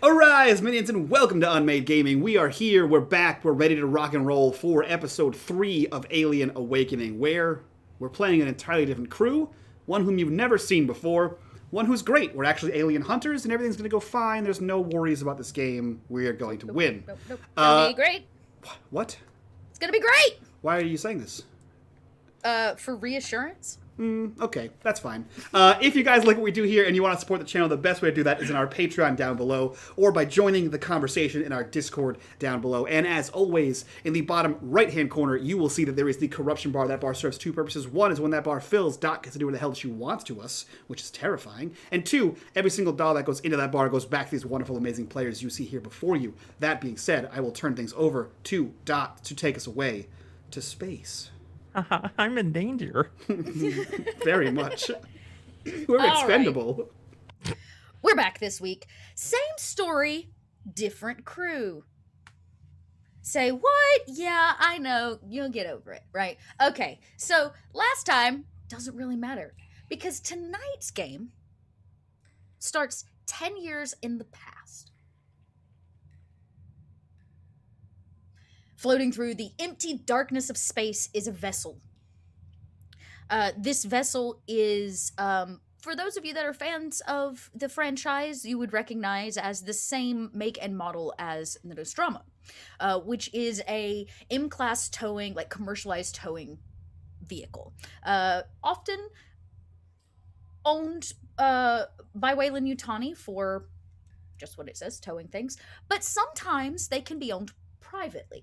Arise, minions, and welcome to unMadeGaming. We are here, we're back, we're ready to rock and roll for episode 3 of Alien Awakening, where we're playing an entirely different crew, one whom you've never seen before, one who's great. We're actually alien hunters, and everything's going to go fine. There's no worries about this game. We are going to win. Nope. It's gonna be great. What? It's gonna be great! Why are you saying this? For reassurance? Okay, that's fine. If you guys like what we do here and you want to support the channel, the best way to do that is in our Patreon down below, or by joining the conversation in our Discord down below. And as always, in the bottom right-hand corner, you will see that there is the corruption bar. That bar serves two purposes. One is when that bar fills, Dot gets to do what the hell she wants to us, which is terrifying. And two, every single dollar that goes into that bar goes back to these wonderful, amazing players you see here before you. That being said, I will turn things over to Dot to take us away to space. I'm in danger. Very much. We're expendable. Right. We're back this week. Same story, different crew. Say, what? Yeah, I know. You'll get over it, right? Okay, so last time doesn't really matter because tonight's game starts 10 years in the past. Floating through the empty darkness of space is a vessel. This vessel is, for those of you that are fans of the franchise, you would recognize as the same make and model as the Nostromo, which is a M-class towing, like commercialized towing vehicle. Often owned by Weyland Yutani for just what it says, towing things, but sometimes they can be owned privately.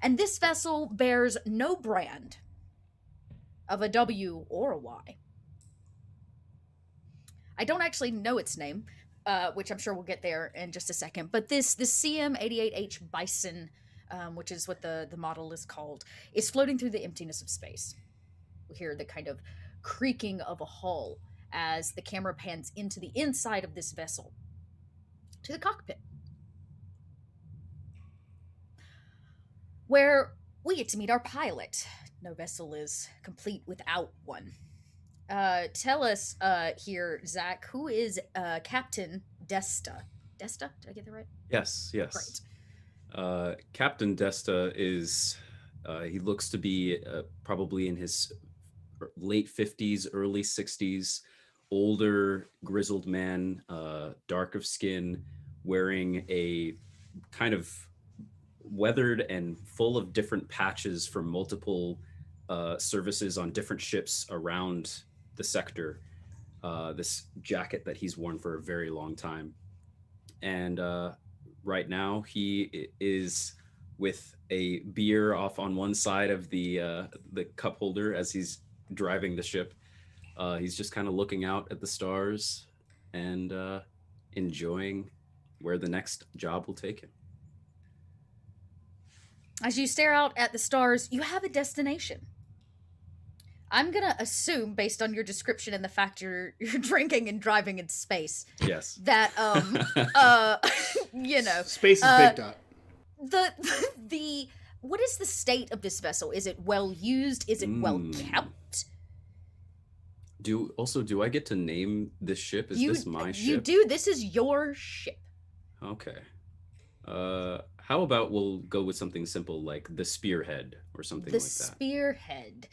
And this vessel bears no brand of a W or a Y. I don't actually know its name, which I'm sure we'll get there in just a second. But this CM-88H Bison, which is what the model is called, is floating through the emptiness of space. We hear the kind of creaking of a hull as the camera pans into the inside of this vessel, to the cockpit, where we get to meet our pilot. No vessel is complete without one. Tell us here, Zach, who is Captain Desta? Desta? Did I get that right? Yes. Great. Captain Desta is, he looks to be probably in his late 50s, early 60s, older, grizzled man, dark of skin, wearing a kind of weathered and full of different patches from multiple services on different ships around the sector. This jacket that he's worn for a very long time. And right now he is with a beer off on one side of the cup holder as he's driving the ship. He's just kind of looking out at the stars and enjoying where the next job will take him. As you stare out at the stars, you have a destination. I'm gonna assume, based on your description and the fact you're drinking and driving in space, yes, that you know, Space is big, Dot. The what is the state of this vessel? Is it well used? Is it well kept? Do I get to name this ship? Is this my ship? You do. This is your ship. Okay. How about we'll go with something simple like the Spearhead or something like that. The Spearhead.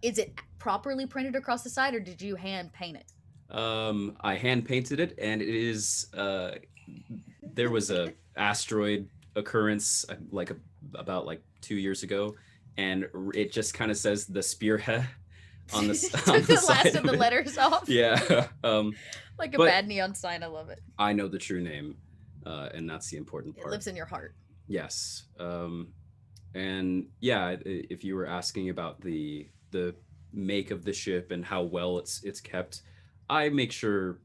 Is it properly printed across the side, or did you hand paint it? I hand painted it, and it is. There was a asteroid occurrence about 2 years ago, and it just kind of says the Spearhead on the Took on the side last of the letters off. Yeah. Like a bad neon sign. I love it. I know the true name. And that's the important part. It lives in your heart. Yes. And yeah, if you were asking about the make of the ship and how well it's kept, I make sure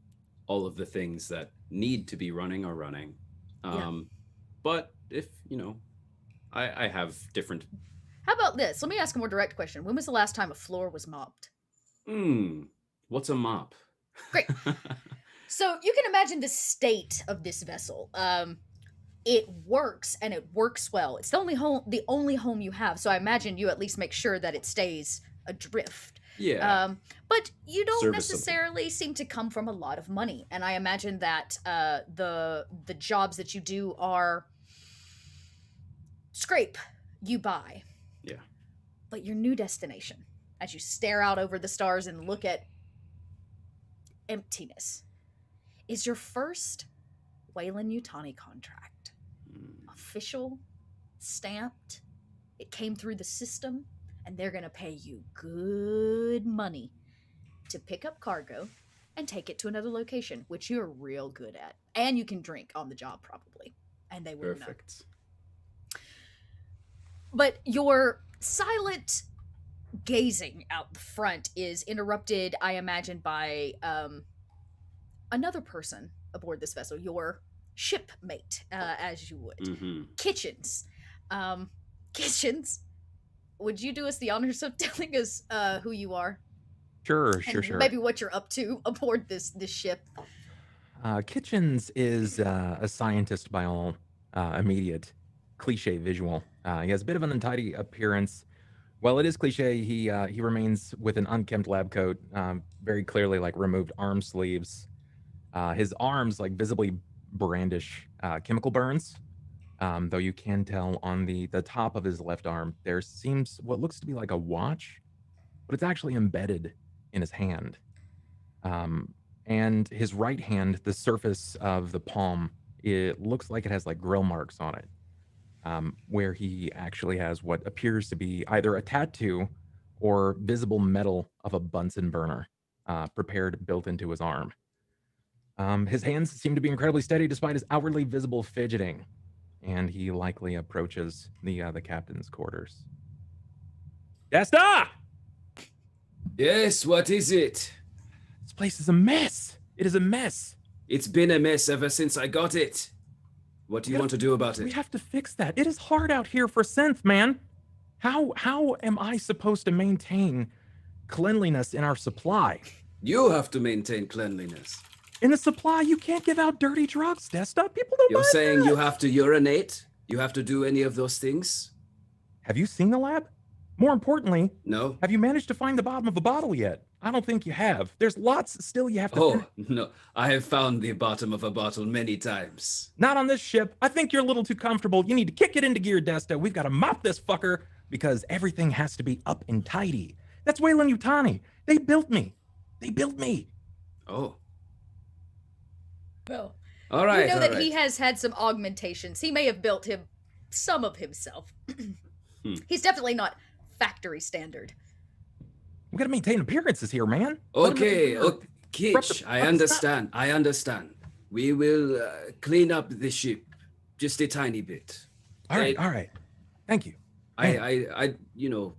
all of the things that need to be running are running. But if, I have different... How about this? Let me ask a more direct question. When was the last time a floor was mopped? What's a mop? Great. So you can imagine the state of this vessel. It works, and it works well. It's the only home you have. So I imagine you at least make sure that it stays adrift. Yeah. But you don't Serviceable. necessarily seem to come from a lot of money, and I imagine that the jobs that you do are scrape, you buy. Yeah. But your new destination, as you stare out over the stars and look at emptiness, is your first Wayland-Yutani contract. Official, stamped, it came through the system, and they're gonna pay you good money to pick up cargo and take it to another location, which you're real good at. And you can drink on the job, probably. And they wouldn't know. Perfect. But your silent gazing out the front is interrupted, I imagine, by another person aboard this vessel, your shipmate, as you would. Mm-hmm. Kitchens. Kitchens, would you do us the honors of telling us who you are? Sure. Maybe what you're up to aboard this ship. Kitchens is a scientist by all immediate cliche visual. He has a bit of an untidy appearance. While it is cliche, he remains with an unkempt lab coat, very clearly like removed arm sleeves. His arms like visibly brandish chemical burns, though you can tell on the top of his left arm there seems what looks to be like a watch, but it's actually embedded in his hand. And his right hand, the surface of the palm, it looks like it has like grill marks on it, where he actually has what appears to be either a tattoo or visible metal of a Bunsen burner, built into his arm. His hands seem to be incredibly steady despite his outwardly visible fidgeting, and he likely approaches the captain's quarters. Desta! Yes, what is it? This place is a mess. It is a mess. It's been a mess ever since I got it. What do you want to do about We it? have to fix that. It is hard out here for synth, man. How am I supposed to maintain cleanliness in our supply? You have to maintain cleanliness. In the supply, you can't give out dirty drugs, Desta. People don't You're buy saying that. you have to urinate? You have to do any of those things? Have you seen the lab? More importantly, No? have you managed to find the bottom of a bottle yet? I don't think you have. There's lots still you have to Oh, no. I have found the bottom of a bottle many times. Not on this ship. I think you're a little too comfortable. You need to kick it into gear, Desta. We've got to mop this fucker because everything has to be up and tidy. That's Wayland-Yutani. They built me. They built me. Oh. Well, All right. you know all that right. he has had some augmentations. He may have built him some of himself. He's definitely not factory standard. We got to maintain appearances here, man. Let 'em Okay, know. okay, Kitch, I understand. I understand. We will clean up the ship just a tiny bit. All right. Thank you. You know,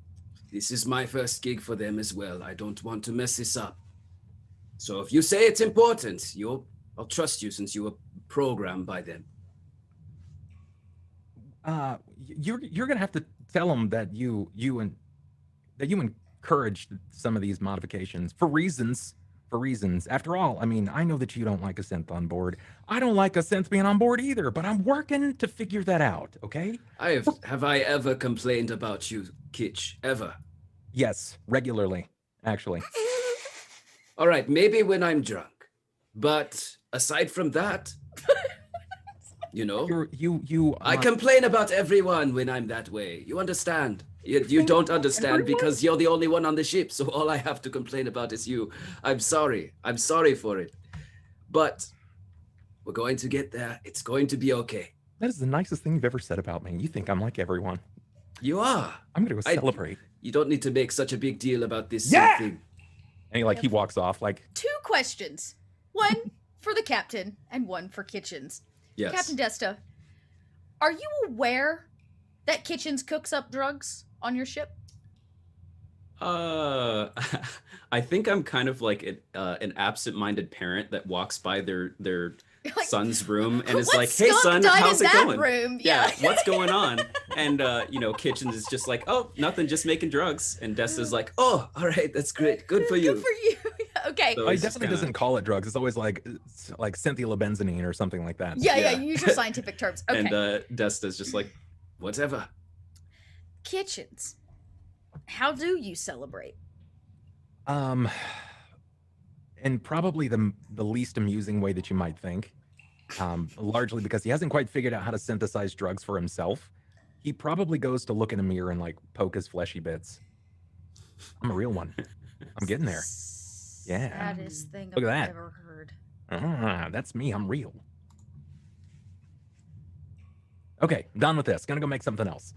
this is my first gig for them as well. I don't want to mess this up. So if you say it's important, I'll trust you since you were programmed by them. You're gonna have to tell them that you encouraged some of these modifications for reasons. After all, I mean, I know that you don't like a synth on board. I don't like a synth being on board either, but I'm working to figure that out, okay? Have I ever complained about you, Kitch? Ever? Yes, regularly, actually. All right, maybe when I'm drunk. But aside from that, you know, I complain about everyone when I'm that way. You understand? You don't understand because you're the only one on the ship, so all I have to complain about is you. I'm sorry. I'm sorry for it. But we're going to get there. It's going to be okay. That is the nicest thing you've ever said about me. You think I'm like everyone. You are. I'm gonna go celebrate. You don't need to make such a big deal about this thing. And he walks off like 2 questions. One for the captain and one for Kitchens. Yes. Captain Desta, are you aware that Kitchens cooks up drugs on your ship? I think I'm kind of like an absent-minded parent that walks by their Like, son's room and is what like, "Hey, skunk son, died how's in it that going? room?" Yeah, Yeah. what's going on?" And Kitchens is just like, "Oh, nothing, just making drugs." And Desta's like, "Oh, All right, that's great. Good for you. Good for you. Yeah, okay. So he it's just definitely doesn't call it drugs. It's always like cynthiolobenzonine or something like that. Yeah, Yeah. you use your scientific terms. Okay. And Desta's just like, Whatever. Kitchens, how do you celebrate? Um, and probably the least amusing way that you might think. Largely because he hasn't quite figured out how to synthesize drugs for himself. He probably goes to look in a mirror and like poke his fleshy bits. I'm a real one. I'm getting there. Yeah. Saddest thing Look I've at that. ever heard. That's me. I'm real. Okay, done with this. Gonna go make something else.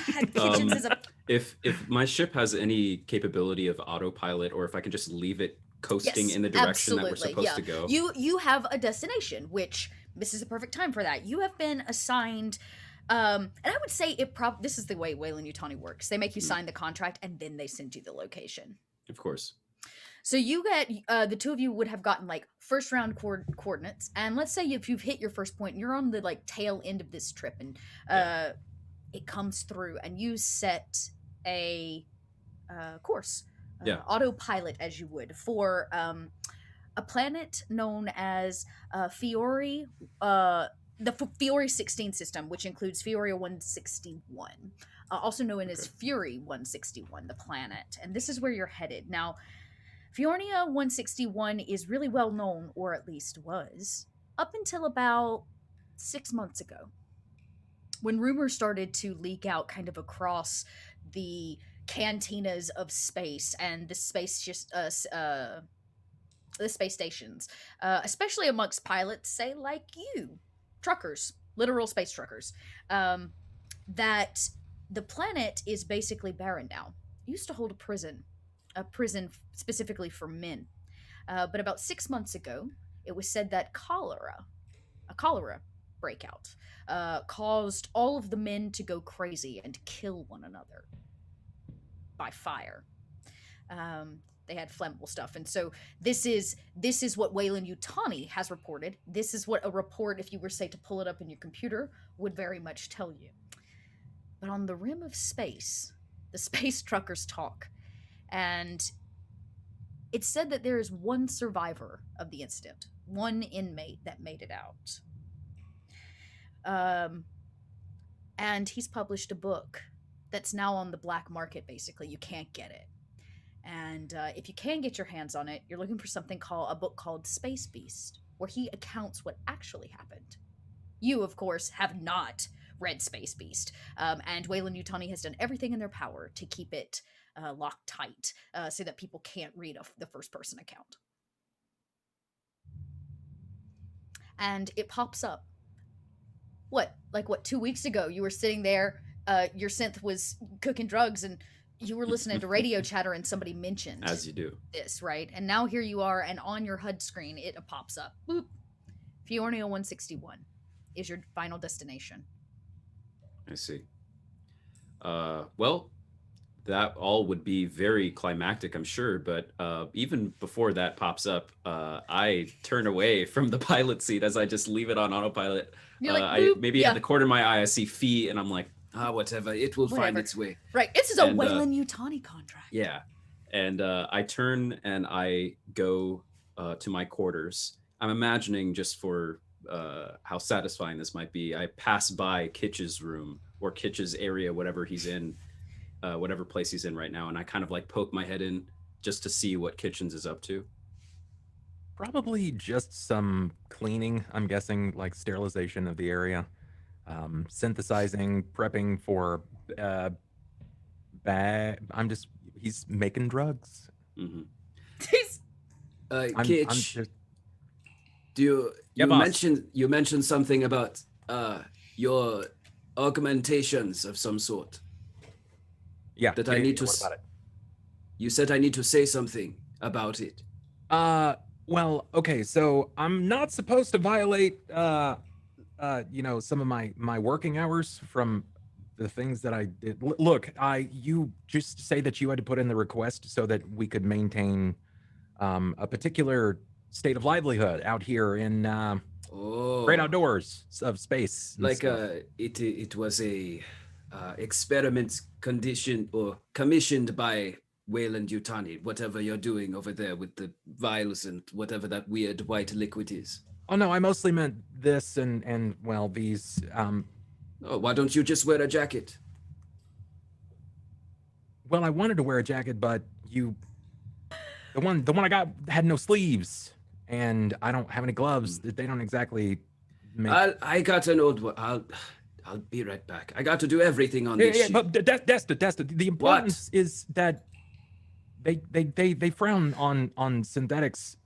God, Kitchens is a If my ship has any capability of autopilot, or if I can just leave it coasting Yes, in the direction that we're absolutely, supposed to go. You have a destination, which this is a perfect time for that. You have been assigned, and I would say this is the way Wayland Yutani works. They make you sign the contract and then they send you the location. Of course. So you get the two of you would have gotten like first round coordinates, and let's say if you've hit your first point, and you're on the like tail end of this trip, and it comes through, and you set a course. Autopilot as you would for a planet known as Fiori, the Fiori 16 system, which includes Fiori 161, also known as Fury 161, the planet. And this is where you're headed. Now, Fiorina 161 is really well known, or at least was, up until about 6 months ago, when rumors started to leak out kind of across the cantinas of space and the space the space stations, especially amongst pilots, say like you, truckers, literal space truckers, that the planet is basically barren now. It used to hold a prison specifically for men, but about 6 months ago, it was said that a cholera breakout, caused all of the men to go crazy and kill one another by fire. They had flammable stuff, and so this is what Wayland Yutani has reported. This is what a report, if you were say to pull it up in your computer, would very much tell you. But on the rim of space, the space truckers talk, and it's said that there is one survivor of the incident, one inmate that made it out. And he's published a book that's now on the black market. Basically, you can't get it, and if you can get your hands on it, you're looking for a book called Space Beast, where he accounts what actually happened. You, of course, have not read Space Beast, and Wayland Yutani has done everything in their power to keep it locked tight, so that people can't read the first person account. And it pops up. What 2 weeks ago, you were sitting there, your synth was cooking drugs, and you were listening to radio chatter, and somebody mentioned, as you do, this, right? And now here you are, and on your HUD screen, it pops up. Boop. Fiorina 161 is your final destination. I see. Well, that all would be very climactic, I'm sure, but even before that pops up, I turn away from the pilot seat as I just leave it on autopilot. You're like, at the corner of my eye, I see Fee, and I'm like, whatever, it will find its way. Right, this is a Wayland Yutani contract. Yeah, and I turn and I go to my quarters. I'm imagining, just for how satisfying this might be, I pass by Kitch's room, or Kitch's area, whatever he's in, whatever place he's in right now, and I kind of like poke my head in just to see what Kitchens is up to. Probably just some cleaning, I'm guessing, like sterilization of the area, synthesizing, prepping for he's making drugs. Mm-hmm. Kitch, you mentioned something about your augmentations of some sort. Yeah. That I need to. What about it? You said I need to say something about it. Well, okay, so I'm not supposed to violate some of my working hours from the things that I did. Look, you just say that you had to put in the request so that we could maintain a particular state of livelihood out here in great outdoors of space. Like it was a experiment commissioned by Wayland Yutani, whatever you're doing over there with the vials and whatever that weird white liquid is. Oh no, I mostly meant this and well, these why don't you just wear a jacket? Well, I wanted to wear a jacket, but the one I got had no sleeves, and I don't have any gloves. They don't exactly make... I got an old one. I'll be right back. I got to do everything on this ship. But Desta, the importance is that they frown on synthetics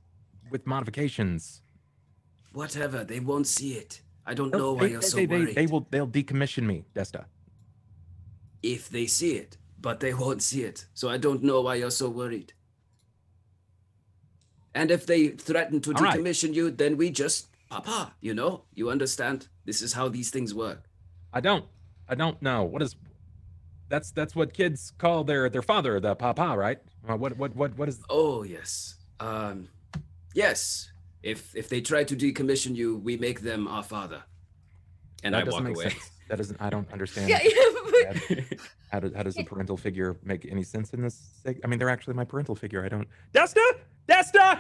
with modifications. Whatever, they won't see it. I don't know why you're so worried. They'll decommission me, Desta. If they see it, but they won't see it. So I don't know why you're so worried. And if they threaten to decommission you, then we just papa, you know? You understand? This is how these things work. I don't know. What is... That's what kids call their father, the papa, right? What is... Oh, yes. Yes. If they try to decommission you, we make them our father. And I walk away. Sense. That doesn't... I don't understand. Yeah. How does the parental figure make any sense in this? I mean, they're actually my parental figure. I don't... Desta!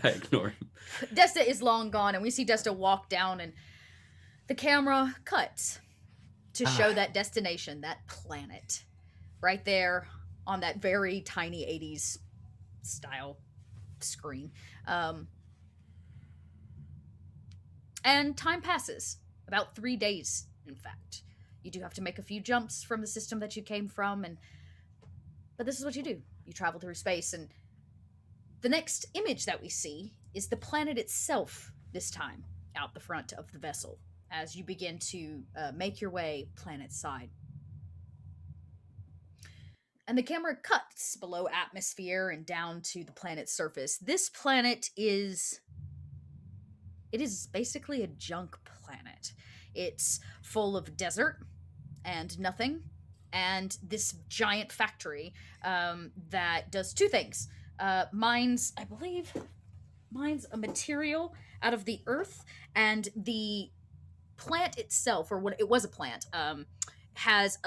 I ignore him. Desta is long gone, and we see Desta walk down, and the camera cuts to show that destination, that planet, right there on that very tiny 80s style screen. And time passes, about 3 days, in fact. You do have to make a few jumps from the system that you came from, but this is what you do. You travel through space, and the next image that we see is the planet itself, this time, out the front of the vessel, as you begin to make your way planet-side. And the camera cuts below atmosphere and down to the planet's surface. This planet is... It is basically a junk planet. It's full of desert and nothing, and this giant factory that does two things. Mines a material out of the earth, and the plant itself, or what it was a plant, has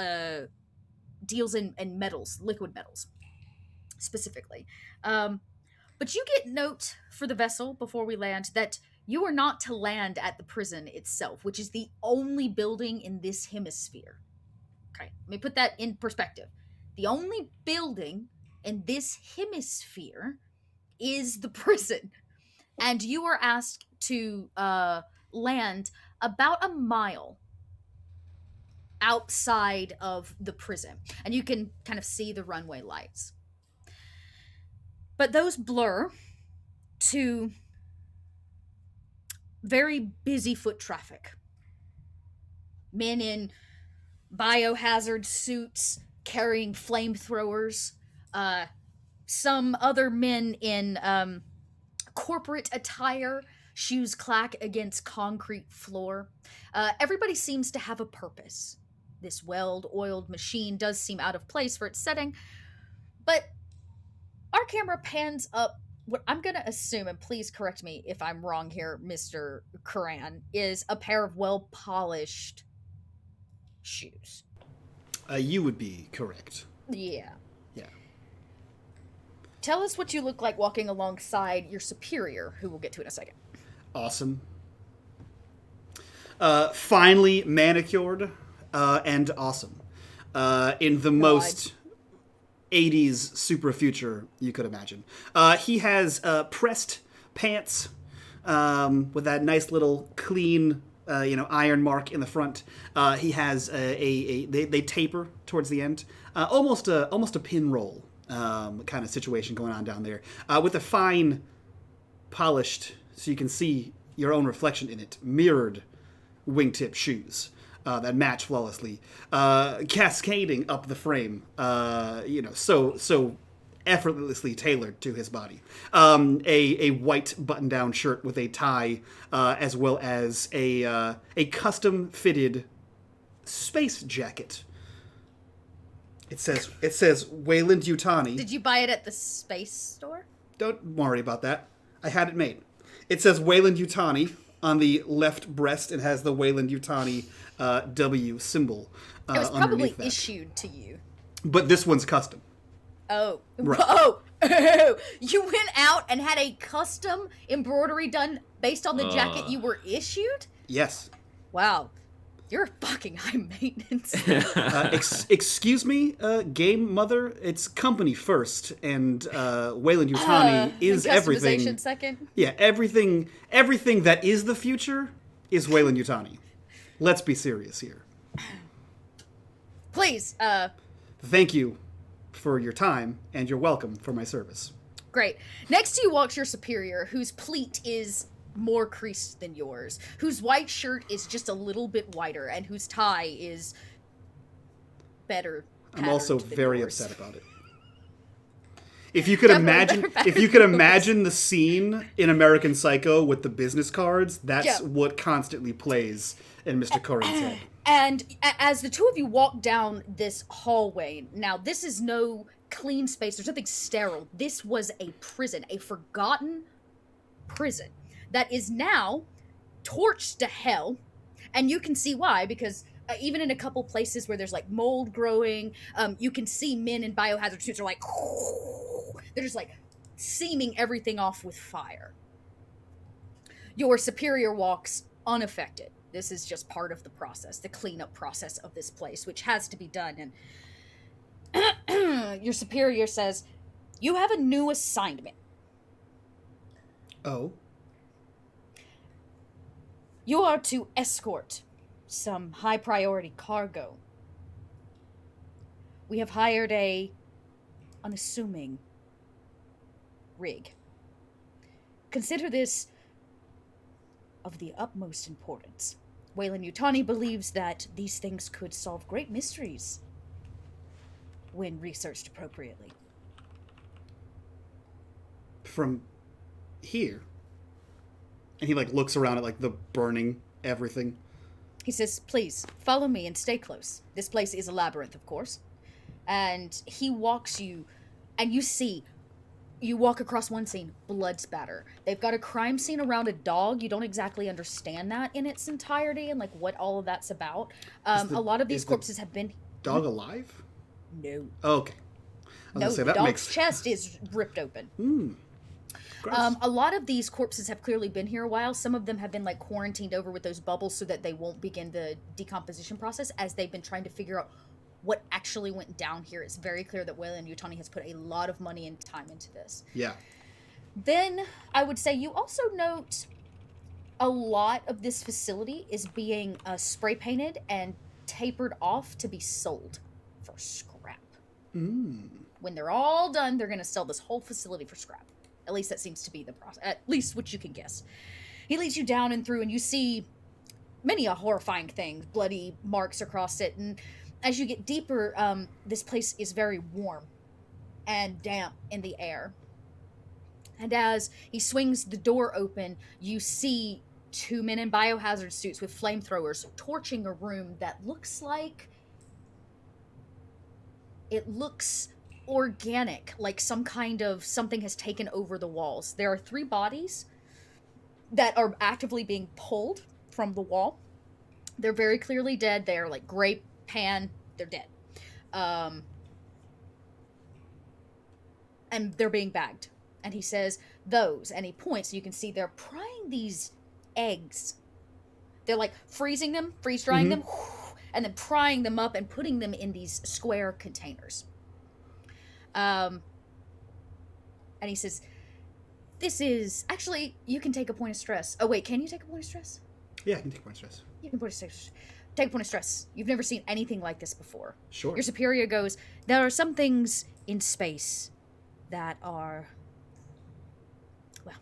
deals in metals, liquid metals, specifically. But you get note for the vessel before we land that you are not to land at the prison itself, which is the only building in this hemisphere. Okay, let me put that in perspective. The only building in this hemisphere is the prison. And you are asked to land about a mile outside of the prison. And you can kind of see the runway lights. But those blur to very busy foot traffic. Men in biohazard suits carrying flamethrowers. Some other men in corporate attire, shoes clack against concrete floor. Everybody seems to have a purpose. This well-oiled machine does seem out of place for its setting, but our camera pans up what I'm going to assume, and please correct me if I'm wrong here, Mr. Karan, is a pair of well-polished shoes. You would be correct. Yeah. Yeah. Tell us what you look like walking alongside your superior, who we'll get to in a second. Awesome. Finely manicured and awesome. In the most 80s super future you could imagine. He has pressed pants with that nice little clean iron mark in the front. He has they taper towards the end. Almost a pin roll kind of situation going on down there. With a fine polished, so you can see your own reflection in it, mirrored wingtip shoes. That match flawlessly, cascading up the frame, so effortlessly tailored to his body. A white button-down shirt with a tie, as well as a custom fitted space jacket. It says Wayland Yutani. Did you buy it at the space store? Don't worry about that. I had it made. It says Wayland Yutani on the left breast. It has the Wayland Yutani W symbol it was probably that. Issued to you. But this one's custom. Oh. Right. Oh! You went out and had a custom embroidery done based on the jacket you were issued? Yes. Wow. You're fucking high maintenance. Excuse me, game mother. It's company first, and Wayland Yutani is everything. Customization second. Yeah, everything that is the future is Wayland Yutani. Let's be serious here. Please. Thank you for your time, and you're welcome for my service. Great. Next to you walks your superior, whose pleat is more creased than yours, whose white shirt is just a little bit whiter, and whose tie is better. I'm also very yours. upset about it. If you could imagine the scene in American Psycho with the business cards, that's what constantly plays in Mr. Corrin's head. And as the two of you walk down this hallway, now this is no clean space. There's nothing sterile. This was a prison, a forgotten prison that is now torched to hell. And you can see why, because even in a couple places where there's like mold growing, you can see men in biohazard suits are like, they're just like seaming everything off with fire. Your superior walks unaffected. This is just part of the process, the cleanup process of this place, which has to be done. And your superior says, you have a new assignment. Oh? You are to escort some high priority cargo. We have hired a unassuming rig. Consider this of the utmost importance. Wayland Yutani believes that these things could solve great mysteries when researched appropriately. From here? And he like looks around at like the burning everything. He says, please, follow me and stay close. This place is a labyrinth, of course. And he walks you, and you walk across one scene, blood spatter. They've got a crime scene around a dog. You don't exactly understand that in its entirety and like what all of that's about. A lot of these corpses have been... Dog alive? No. Oh, okay. No, the dog's chest is ripped open. A lot of these corpses have clearly been here a while. Some of them have been like quarantined over with those bubbles so that they won't begin the decomposition process as they've been trying to figure out what actually went down here. It's very clear that Wayland Yutani has put a lot of money and time into this. Yeah. Then I would say you also note a lot of this facility is being spray painted and tapered off to be sold for scrap. When they're all done, they're going to sell this whole facility for scrap. At least that seems to be the process. At least what you can guess. He leads you down and through, and you see many a horrifying thing. Bloody marks across it. And as you get deeper, this place is very warm and damp in the air. And as he swings the door open, you see two men in biohazard suits with flamethrowers torching a room that looks like... It looks organic, like some kind of something has taken over the walls. There are 3 bodies that are actively being pulled from the wall. They're very clearly dead. They're like gray pan. They're dead. And they're being bagged. And he says, those, and he points, you can see they're prying these eggs. They're like freezing them, freeze-drying them, and then prying them up and putting them in these square containers. And he says, this is... Actually, you can take a point of stress. Oh, wait, can you take a point of stress? Yeah, I can take a point of stress. You can take a point of stress. You've never seen anything like this before. Sure. Your superior goes, there are some things in space that are... Well,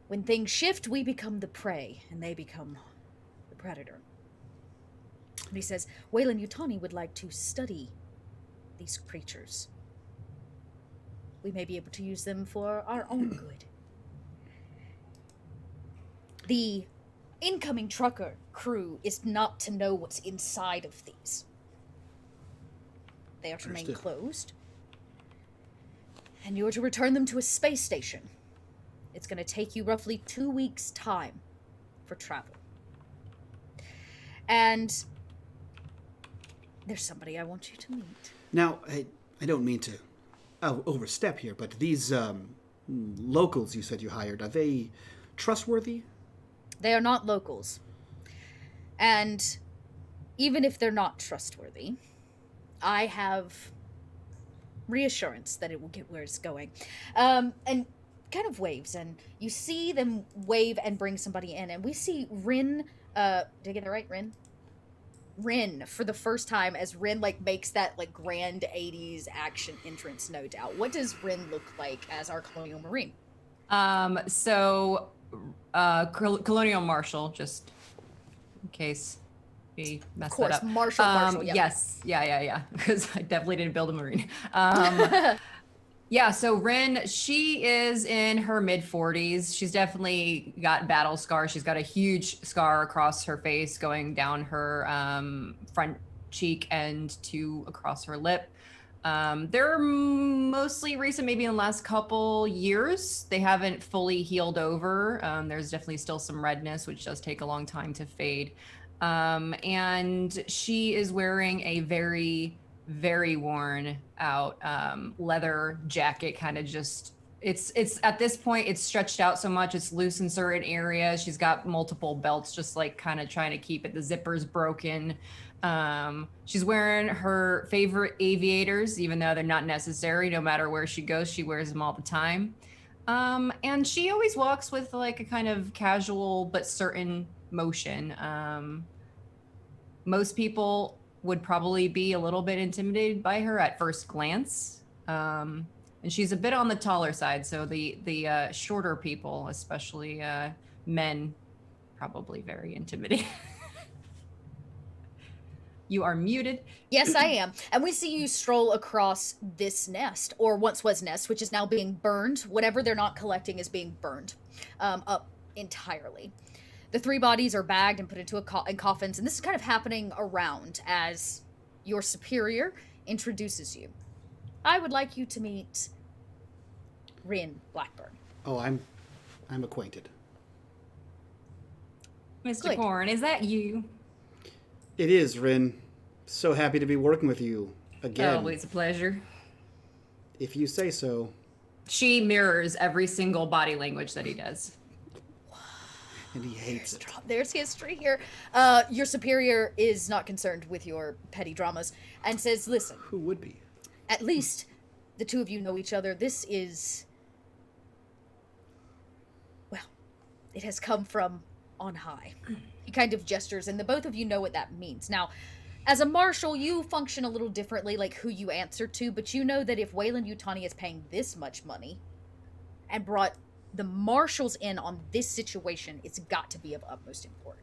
when things shift, we become the prey, and they become the predator. And he says, Wayland Yutani would like to study these creatures. We may be able to use them for our own good. The incoming trucker crew is not to know what's inside of these. They are to remain closed. And you're to return them to a space station. It's going to take you roughly 2 weeks' time for travel. And there's somebody I want you to meet. Now, I don't mean to overstep here, but these locals you said you hired, are they trustworthy? They are not locals. And even if they're not trustworthy, I have reassurance that it will get where it's going. And kind of waves, and you see them wave and bring somebody in, and we see Rin. Did I get it right? Rin for the first time, as Rin like makes that like grand 80s action entrance, no doubt. What does Rin look like as our Colonial Marine? Colonial Marshal, just in case we messed that up. Marshal, yeah. Yes, yeah, because I definitely didn't build a Marine. Yeah, so Rin, she is in her mid-40s. She's definitely got battle scars. She's got a huge scar across her face going down her front cheek and across her lip. They're mostly recent, maybe in the last couple years. They haven't fully healed over. There's definitely still some redness, which does take a long time to fade. And she is wearing a very worn out leather jacket, kind of just it's at this point it's stretched out so much it's loose in certain areas. She's got multiple belts, just like kind of trying to keep it. The zipper's broken. She's wearing her favorite aviators, even though they're not necessary. No matter where she goes, she wears them all the time. And she always walks with like a kind of casual but certain motion. Most people would probably be a little bit intimidated by her at first glance. And she's a bit on the taller side, so the shorter people, especially men, probably very intimidated. You are muted. Yes, I am. And we see you stroll across this nest, or once was nest, which is now being burned. Whatever they're not collecting is being burned up entirely. The 3 bodies are bagged and put into in coffins, and this is kind of happening around as your superior introduces you. I would like you to meet Rin Blackburn. Oh, I'm acquainted. Mr. Corn, is that you? It is, Rin. So happy to be working with you again. Always a pleasure. If you say so. She mirrors every single body language that he does. And he hates it. There's history here. Your superior is not concerned with your petty dramas and says, listen. Who would be? At least the 2 of you know each other. This is, well, it has come from on high. He kind of gestures, and the both of you know what that means. Now, as a marshal, you function a little differently, like who you answer to, but you know that if Weyland-Yutani is paying this much money and brought the marshals in on this situation, it's got to be of utmost import.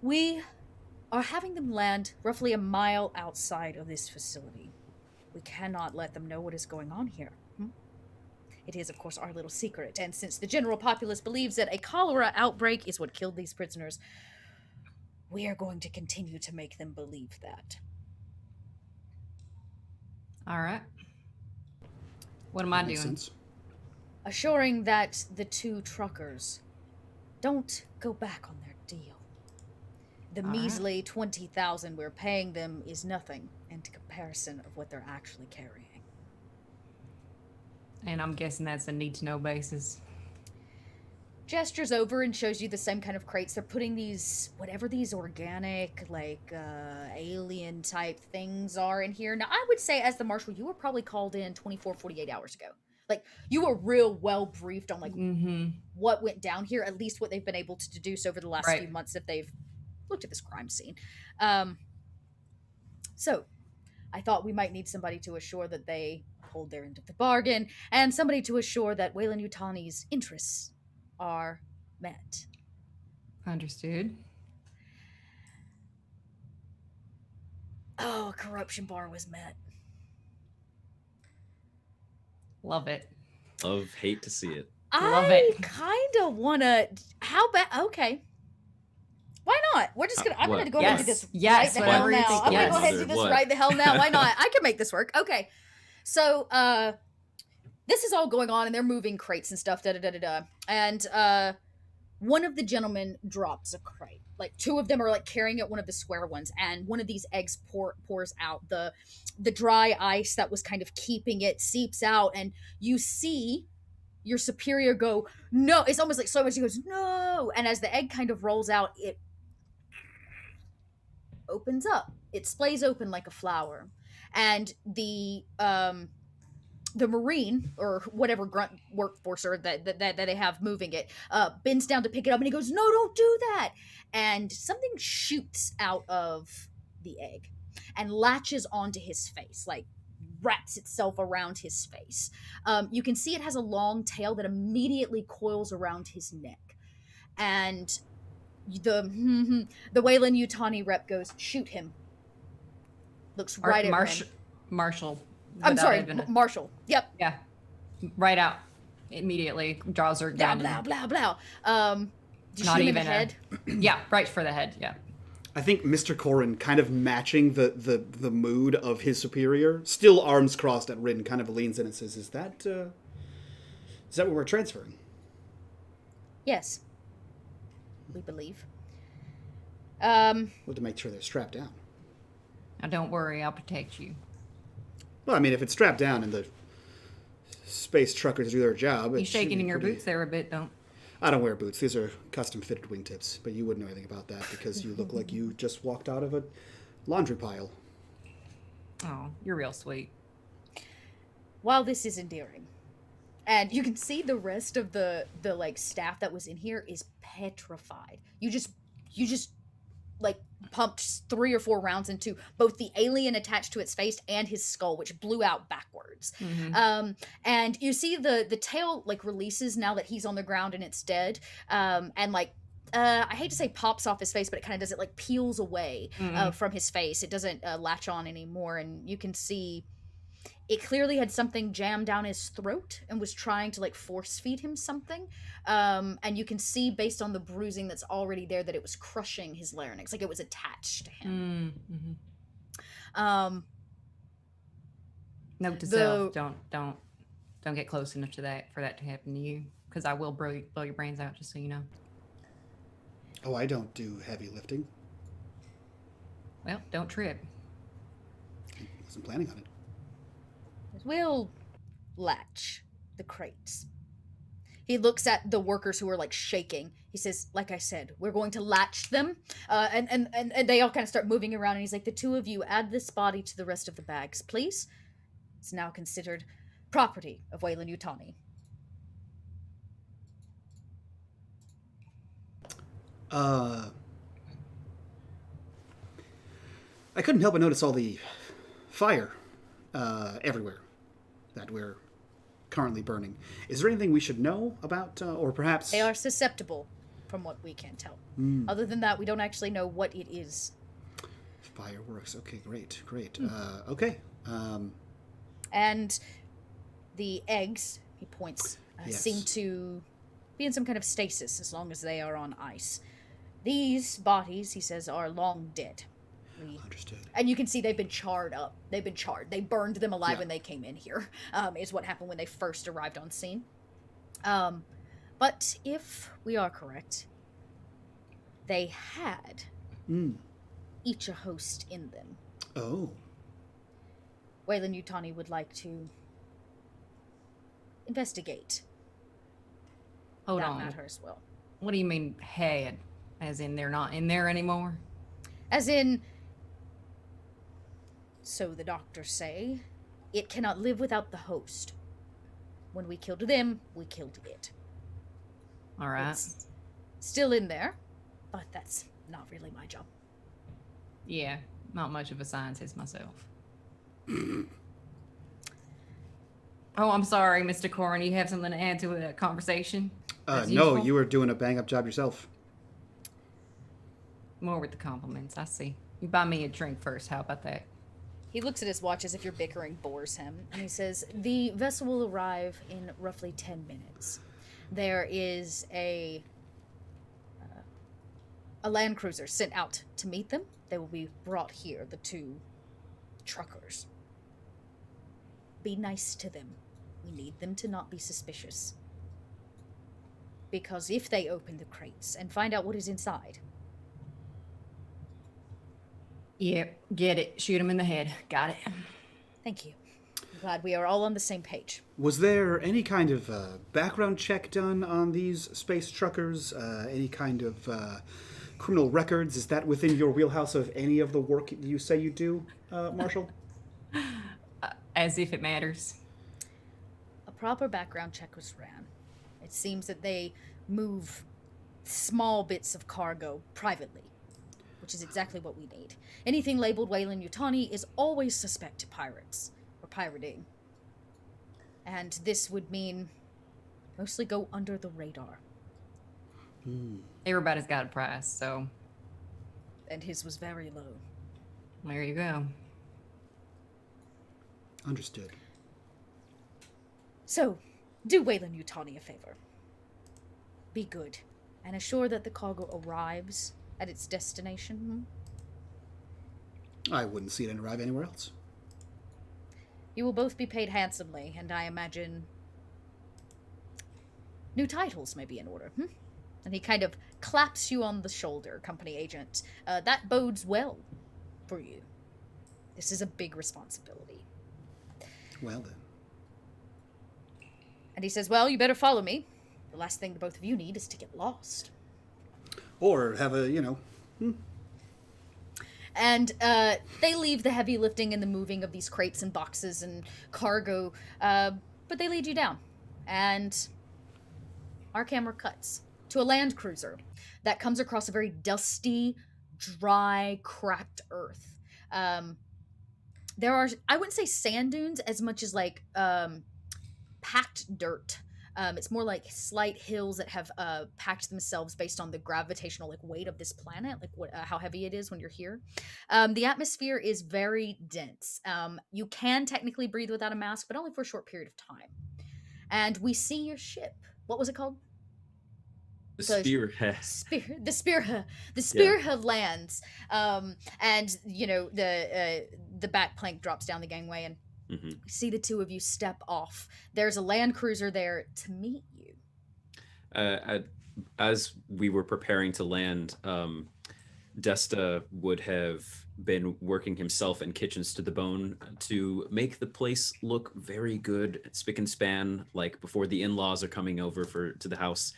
We are having them land roughly a mile outside of this facility. We cannot let them know what is going on here. It is, of course, our little secret, and since the general populace believes that a cholera outbreak is what killed these prisoners, we are going to continue to make them believe that. All right. What am I doing? Sense. Assuring that the 2 truckers don't go back on their deal. The measly 20,000 we're paying them is nothing in comparison of what they're actually carrying. And I'm guessing that's a need-to-know basis. Gestures over and shows you the same kind of crates. They're putting these, whatever these organic, like, alien type things are in here. Now, I would say, as the marshal, you were probably called in 24, 48 hours ago. Like, you were real well briefed on, like, what went down here, at least what they've been able to deduce over the last few months that they've looked at this crime scene. So, I thought we might need somebody to assure that they hold their end of the bargain, and somebody to assure that Weyland-Yutani's interests are met. Understood. Oh, a corruption bar was met. Love it. Hate to see it. Love it. I kind of want to... How bad... Okay. Why not? We're just going to... I'm going to go ahead and do this right the hell now. I'm going to go ahead and do this right the hell now. Why not? I can make this work. Okay. So, this is all going on, and they're moving crates and stuff, da-da-da-da-da. And, one of the gentlemen drops a crate. Like, 2 of them are, like, carrying it, one of the square ones, and one of these eggs pours out. The dry ice that was kind of keeping it seeps out, and you see your superior go, no. It's almost like so much. He goes, no. And as the egg kind of rolls out, it opens up. It splays open like a flower, and the Marine or whatever grunt workforcer that they have moving it bends down to pick it up, and he goes, "No, don't do that!" And something shoots out of the egg and latches onto his face, like wraps itself around his face. You can see it has a long tail that immediately coils around his neck, and the Wayland Yutani rep goes, "Shoot him." Looks right at Ren. Marshall. I'm sorry, Marshall. Yep. Yeah. Right out. Immediately draws her Blah, down. blah, blah, blah. Do you Not shoot him in even the head? Yeah, right for the head. Yeah. I think Mr. Corrin, kind of matching the mood of his superior, still arms crossed at Rin, kind of leans in and says, Is that what we're transferring? Yes. We believe. Well, to make sure they're strapped down. Now don't worry, I'll protect you. Well, I mean, if it's strapped down and the space truckers do their job... You shaking in your boots there a bit, don't? I don't wear boots. These are custom-fitted wingtips, but you wouldn't know anything about that because you look like you just walked out of a laundry pile. Oh, you're real sweet. While this is endearing, and you can see the rest of the like staff that was in here is petrified. You just like pumped 3 or 4 rounds into both the alien attached to its face and his skull, which blew out backwards. Mm-hmm. And you see the tail like releases now that he's on the ground and it's dead. And like I hate to say pops off his face, but it kind of does. It like peels away from his face. It doesn't latch on anymore, and you can see it clearly had something jammed down his throat and was trying to like force feed him something. And you can see based on the bruising that's already there that it was crushing his larynx, like it was attached to him. Mm-hmm. Note to self: don't get close enough to that for that to happen to you, because I will blow your brains out. Just so you know. Oh, I don't do heavy lifting. Well, don't trip. I wasn't planning on it. We'll latch the crates. He looks at the workers who are like shaking. He says, like I said, we're going to latch them. And they all kind of start moving around. And he's like, the 2 of you add this body to the rest of the bags, please. It's now considered property of Wayland Yutani. I couldn't help but notice all the fire everywhere that we're currently burning. Is there anything we should know about, or perhaps... They are susceptible, from what we can tell. Other than that, we don't actually know what it is. Fireworks. Okay, great. Okay. And the eggs, he points, Yes. seem to be in some kind of stasis as long as they are on ice. These bodies, he says, are long dead. Understood. And you can see they've been charred up. They've been charred. They burned them alive when they came in here, is what happened when they first arrived on scene. But if we are correct, they had each a host in them. Oh. Wayland Yutani would like to investigate Hold that on. matter as well. What do you mean had? As in they're not in there anymore? As in, so the doctors say, it cannot live without the host. When we killed them, we killed it. All right. It's still in there, but that's not really my job. Yeah, not much of a scientist myself. Oh, I'm sorry, Mr. Corrin. You have something to add to the conversation? No, usual? you were doing a bang-up job yourself. More with the compliments, I see. You buy me a drink first. How about that? He looks at his watch as if your bickering bores him, and he says, the vessel will arrive in roughly 10 minutes. There is a land cruiser sent out to meet them. They will be brought here, the 2 truckers. Be nice to them. We need them to not be suspicious. Because if they open the crates and find out what is inside... Yep, get it. Shoot him in the head. Got it. Thank you. I'm glad we are all on the same page. Was there any kind of background check done on these space truckers? Any kind of criminal records? Is that within your wheelhouse of any of the work you say you do, Marshall? As if it matters. A proper background check was ran. It seems that they move small bits of cargo privately, which is exactly what we need. Anything labeled Weyland-Yutani is always suspect to pirates, or pirating. And this would mean mostly go under the radar. Everybody's got a price, so And his was very low. there you go. Understood. So, do Weyland-Yutani a favor. Be good, and assure that the cargo arrives at its destination. I wouldn't see it arrive anywhere else. You will both be paid handsomely, and I imagine new titles may be in order. And he kind of claps you on the shoulder, company agent. That bodes well for you. This is a big responsibility. Well then. And he says, well, you better follow me. The last thing the both of you need is to get lost. Or have a, And they leave the heavy lifting and the moving of these crates and boxes and cargo, but they lead you down. And our camera cuts to a land cruiser that comes across a very dusty, dry, cracked earth. There are, I wouldn't say sand dunes as much as like packed dirt. It's more like slight hills that have packed themselves based on the gravitational like weight of this planet, like how heavy it is when you're here. The atmosphere is very dense. You can technically breathe without a mask, but only for a short period of time. And we see your ship. What was it called? The Spearhead. The Spearhead lands. And you know the back plank drops down the gangway and we see the two of you step off. There's a land cruiser there to meet you. As we were preparing to land, Desta would have been working himself and Kitchens to the bone to make the place look very good, spick and span, like before the in-laws are coming over to the house.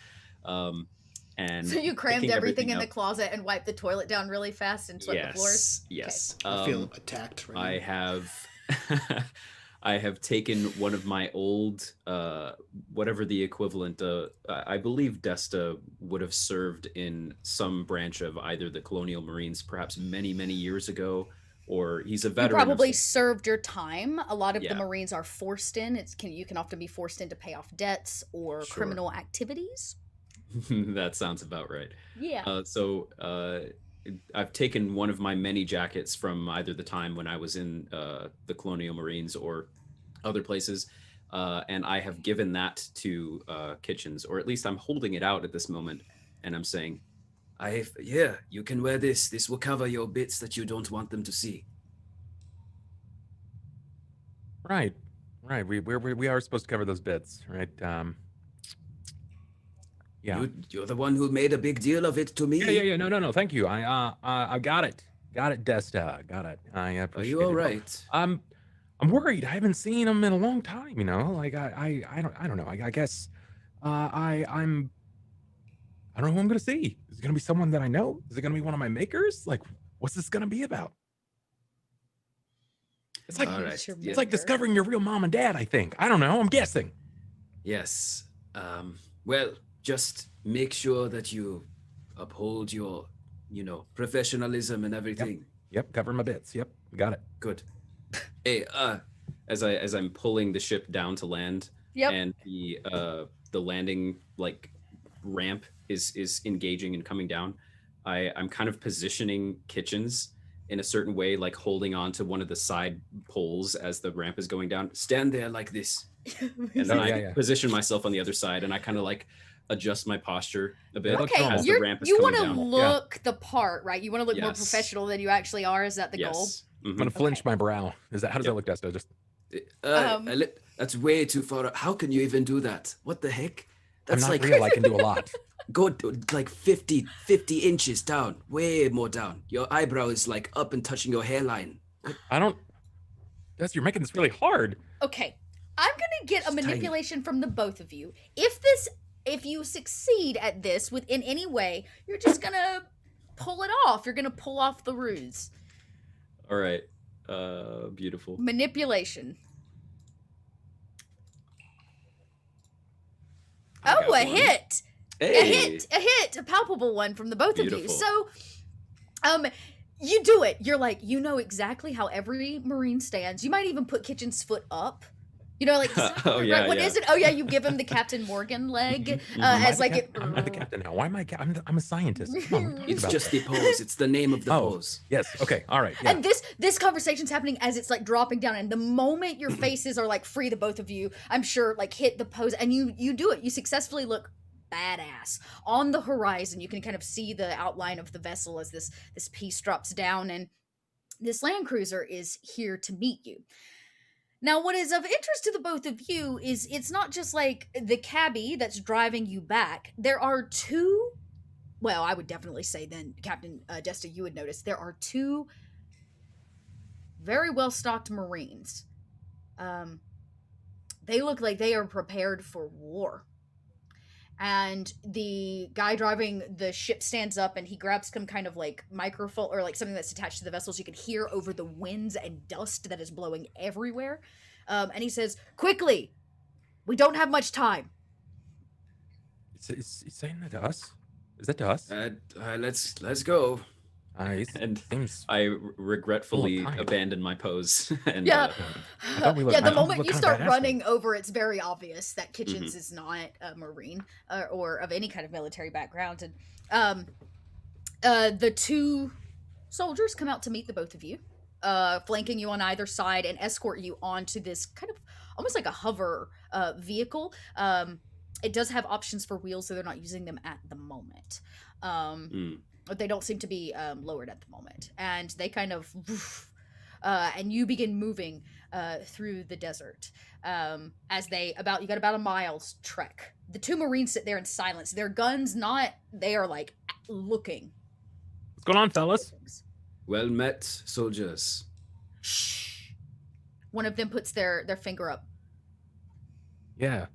And so you crammed everything in up. the closet and wiped the toilet down really fast and swept the floors? Yes. Okay. I feel attacked right now. I have I have taken one of my old whatever the equivalent I believe Desta would have served in some branch of either the Colonial Marines perhaps many years ago, or he's a veteran. You probably served your time. A lot of the Marines are forced in. You can often be forced in to pay off debts or criminal activities. That sounds about right. Yeah. So I've taken one of my many jackets from either the time when I was in the Colonial Marines or other places, and I have given that to Kitchens, or at least I'm holding it out at this moment, and I'm saying, you can wear this. This will cover your bits that you don't want them to see. Right. We are supposed to cover those bits, right? Yeah. You're the one who made a big deal of it to me. Yeah. No. Thank you. I got it. Got it, Desta. Got it. I appreciate it. Are you all right? I'm worried. I haven't seen him in a long time. You know, like I don't know. I guess I don't know who I'm gonna see. Is it gonna be someone that I know? Is it gonna be one of my makers? Like, what's this gonna be about? It's like it's like discovering your real mom and dad. I think. I don't know. I'm guessing. Yes. Well, just make sure that you uphold your, professionalism and everything. Yep. Cover my bits. Yep. Got it. Good. hey, as I'm pulling the ship down to land, and the landing like ramp is engaging and coming down, I'm kind of positioning Kitchens in a certain way, like holding on to one of the side poles as the ramp is going down. Stand there like this. And then I position myself on the other side, and I kind of like adjust my posture a bit as the ramp is you coming want down. to look the part, right? You want to look more professional than you actually are. Is that the goal? I'm gonna flinch my brow. How does that look, Desta? Just that's way too far. How can you even do that? What the heck? That's I'm not like real. I can do a lot. Go like 50 inches down, way more down. Your eyebrow is like up and touching your hairline. I don't. Desta, you're making this really hard. Okay, I'm gonna get a manipulation from the both of you. If you succeed at this in any way, you're just gonna pull it off. You're gonna pull off the ruse. All right. Beautiful. Manipulation. I Oh, got a one. hit! Hey. A hit! A palpable one from the both of you. Beautiful. So, you do it. You're like, you know exactly how every Marine stands. You might even put Kitchen's foot up. You know, like, Oh, yeah, right, what yeah. is it? Oh, yeah, you give him the Captain Morgan leg. As like I'm not the captain now. Why am I? I'm a scientist. Come on, It's just the pose. It's the name of the pose. Yes. Okay. All right. Yeah. And this conversation's happening as it's like dropping down, and the moment your faces are like free, the both of you, I'm sure, like hit the pose, and you do it. You successfully look badass on the horizon. You can kind of see the outline of the vessel as this piece drops down, and this land cruiser is here to meet you. Now, what is of interest to the both of you is it's not just like the cabbie that's driving you back. There are two. Well, I would definitely say then, Captain Desta, you would notice there are two very well-stocked Marines. They look like they are prepared for war. And the guy driving the ship stands up and he grabs some kind of like microphone or like something that's attached to the vessel so you can hear over the winds and dust that is blowing everywhere. And he says, "Quickly, we don't have much time." It's saying that to us. Is that to us? Let's go. And seems I regretfully time. abandoned my pose. And I thought we looked- Yeah, I the thought we moment looked you kinda start badass running over, it's very obvious that Kitchens is not a Marine or of any kind of military background. And the two soldiers come out to meet the both of you, flanking you on either side and escort you onto this kind of almost like a hover vehicle. It does have options for wheels, so they're not using them at the moment. But they don't seem to be lowered at the moment. And they kind of, and you begin moving through the desert. As you got about a mile's trek. The two Marines sit there in silence. Their guns they are like looking. What's going on, fellas? Well met, soldiers. Shh. One of them puts their finger up. Yeah.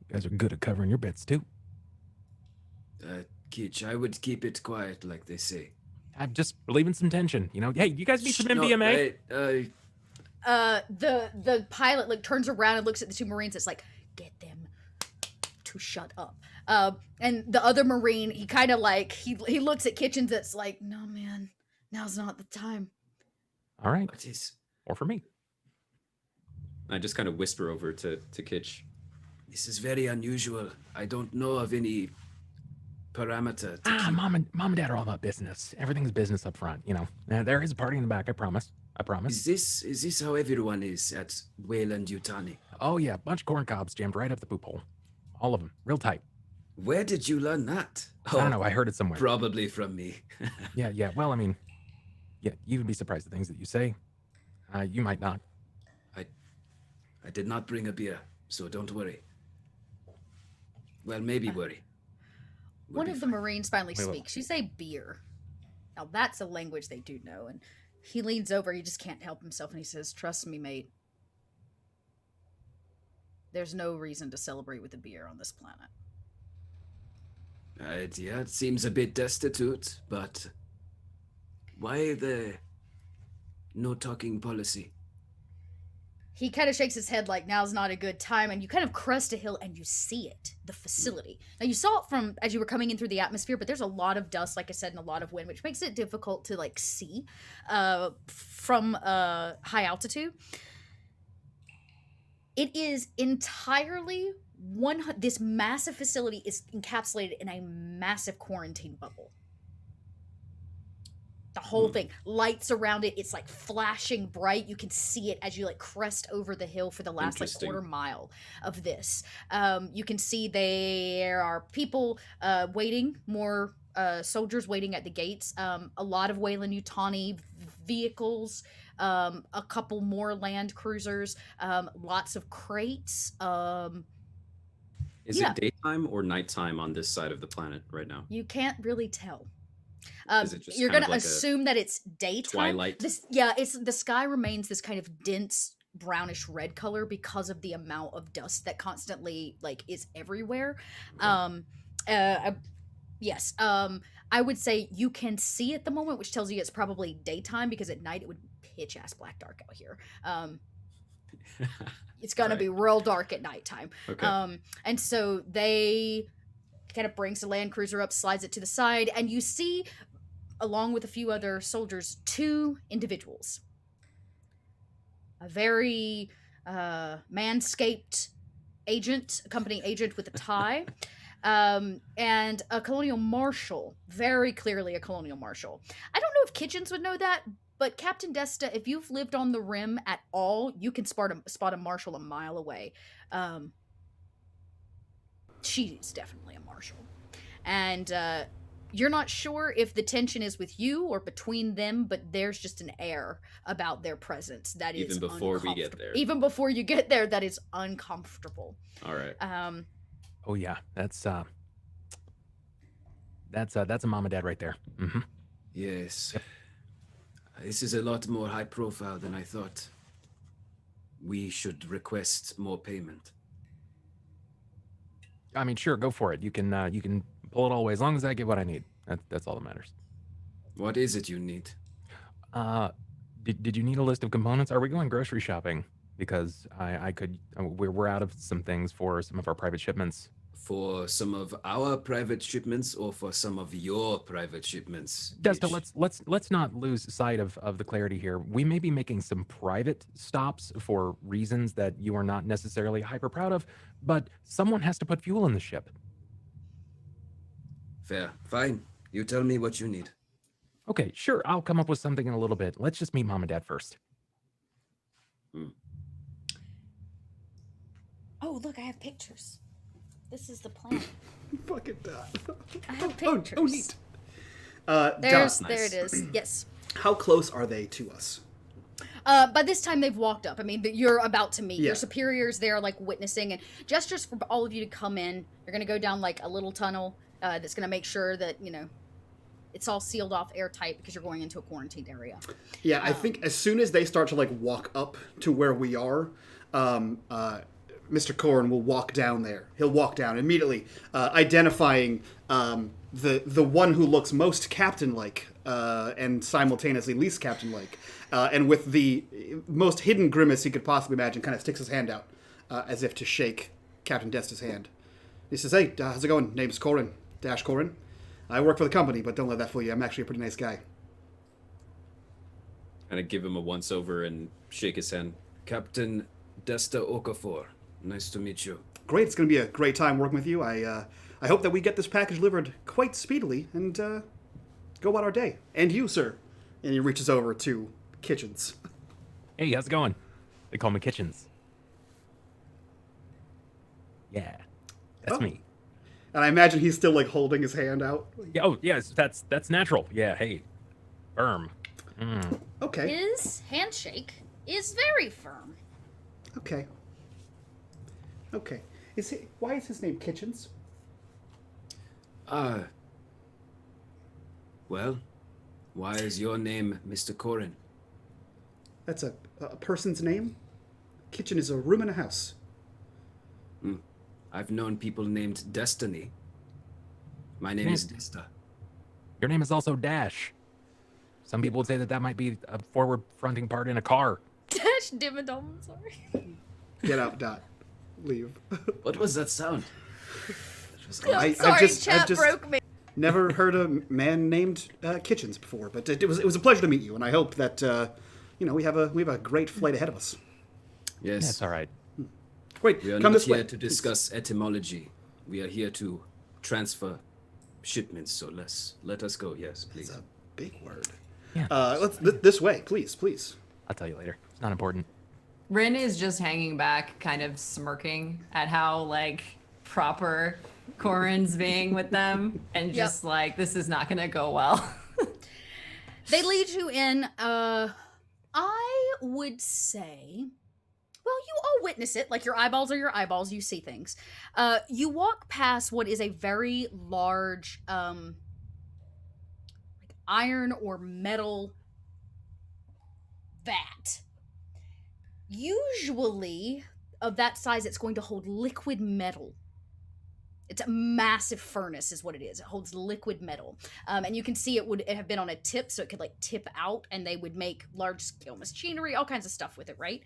You guys are good at covering your bets too. Kitch, I would keep it quiet, like they say. I'm just relieving some tension. You know, hey, you guys need some No, MDMA? The pilot like turns around and looks at the two Marines. It's like, get them to shut up. And the other Marine, he kind of like he looks at Kitchens. It's like, no man, now's not the time. All right. What is? Or for me. I just kind of whisper over to Kitch. This is very unusual. I don't know of any parameter. Mom and Dad are all about business. Everything's business up front. You know, there is a party in the back. I promise. Is this how everyone is at Wayland Yutani? Oh yeah, bunch of corn cobs jammed right up the poop hole. All of them, real tight. Where did you learn that? I don't know. I heard it somewhere. Probably from me. Yeah. Well, I mean, yeah, you would be surprised at things that you say. You might not. I did not bring a beer, so don't worry. Well, maybe worry. One of the Marines finally We will. speaks. You say beer. Now that's a language they do know. And he leans over. He just can't help himself. And he says, "Trust me, mate. There's no reason to celebrate with a beer on this planet." Yeah, it seems a bit destitute, but why the no talking policy? He kind of shakes his head like now's not a good time, and you kind of crest a hill and you see it, the facility. Now you saw it from as you were coming in through the atmosphere, but there's a lot of dust, like I said, and a lot of wind, which makes it difficult to like see from high altitude. It is entirely this massive facility is encapsulated in a massive quarantine bubble. The whole thing, lights around it, it's like flashing bright. You can see it as you like crest over the hill for the last like Interesting. quarter mile of this. You can see there are people waiting, more soldiers waiting at the gates. A lot of Wayland Yutani vehicles, a couple more land cruisers, lots of crates. Is Yeah. it daytime or nighttime on this side of the planet right now? You can't really tell. Is it just You're kind gonna of like a assume that it's daytime. twilight? It's the sky remains this kind of dense brownish red color because of the amount of dust that constantly like is everywhere. Yes. I would say you can see at the moment, which tells you it's probably daytime because at night it would pitch ass black dark out here. It's gonna Right. be real dark at nighttime. Okay. And so they kind of brings the land cruiser up, slides it to the side, and you see, along with a few other soldiers, two individuals. A very manscaped agent, a company agent with a tie, and a colonial marshal, very clearly a colonial marshal. I don't know if Kitchens would know that, but Captain Desta, if you've lived on the rim at all, you can spot a marshal a mile away. She's definitely a marshal. And you're not sure if the tension is with you or between them, but there's just an air about their presence that is Even before we get there. Even before you get there, that is uncomfortable. All right. Oh yeah, that's a mom and dad right there. Mm-hmm. Yes. This is a lot more high profile than I thought. We should request more payment. I mean, sure, go for it. You can pull it all away as long as I get what I need. That's all that matters. What is it you need? Did you need a list of components? Are we going grocery shopping? Because I could. We're out of some things for some of our private shipments. For some of our private shipments or for some of your private shipments? Desta, let's not lose sight of the clarity here. We may be making some private stops for reasons that you are not necessarily hyper proud of, but someone has to put fuel in the ship. Fair. Fine. You tell me what you need. Okay, sure. I'll come up with something in a little bit. Let's just meet mom and dad first. Oh, look, I have pictures. This is the plan. Fucking Dot. I have pictures. Oh, neat. There's, Dot, there it is. Yes. how close are they to us? By this time, they've walked up. I mean, you're about to meet. Yeah. Your superiors there, like, witnessing, and gestures for all of you to come in. They're going to go down, like, a little tunnel that's going to make sure that, you know, it's all sealed off airtight because you're going into a quarantined area. Yeah, I think as soon as they start to, like, walk up to where we are, Mr. Corrin will walk down there. He'll walk down immediately, identifying the one who looks most captain-like and simultaneously least captain-like. And with the most hidden grimace he could possibly imagine, kind of sticks his hand out as if to shake Captain Desta's hand. He says, "Hey, how's it going? Name's Corrin. Dash Corrin. I work for the company, but don't let that fool you. I'm actually a pretty nice guy." Kind of give him a once-over and shake his hand. Captain Desta Okafor. Nice to meet you. Great. It's going to be a great time working with you. I hope that we get this package delivered quite speedily and go about our day. And you, sir. And he reaches over to Kitchens. Hey, how's it going? They call me Kitchens. Yeah, that's me. And I imagine he's still, like, holding his hand out. Yeah, oh, yes, that's natural. Yeah, hey, firm. Okay. His handshake is very firm. Okay. Okay. Why is his name Kitchens? Well, why is your name Mr. Corrin? That's a person's name? Kitchen is a room in a house. I've known people named Destiny. My name is Desta. Your name is also Dash. Some people would say that might be a forward fronting part in a car. Dash dim and dumb, sorry. Get out, Dot. Leave. What was that sound? I'm sorry, chat broke me. Never heard a man named Kitchens before, but it was a pleasure to meet you, and I hope that we have a great flight ahead of us. Yes. That's all right. Great. We are Come not this way. here to discuss etymology. We are here to transfer shipments. So let us go. Yes, please. It's a big word. Yeah. Let's this way, please. I'll tell you later. It's not important. Rin is just hanging back, kind of smirking at how, like, proper Corrin's being with them, and just like, this is not gonna go well. They lead you in. I would say, well, you all witness it. Like, your eyeballs are your eyeballs. You see things. You walk past what is a very large, like, iron or metal vat. Usually, of that size, it's going to hold liquid metal. It's a massive furnace is what it is. It holds liquid metal. And you can see it have been on a tip, so it could like tip out, and they would make large scale machinery, all kinds of stuff with it, right?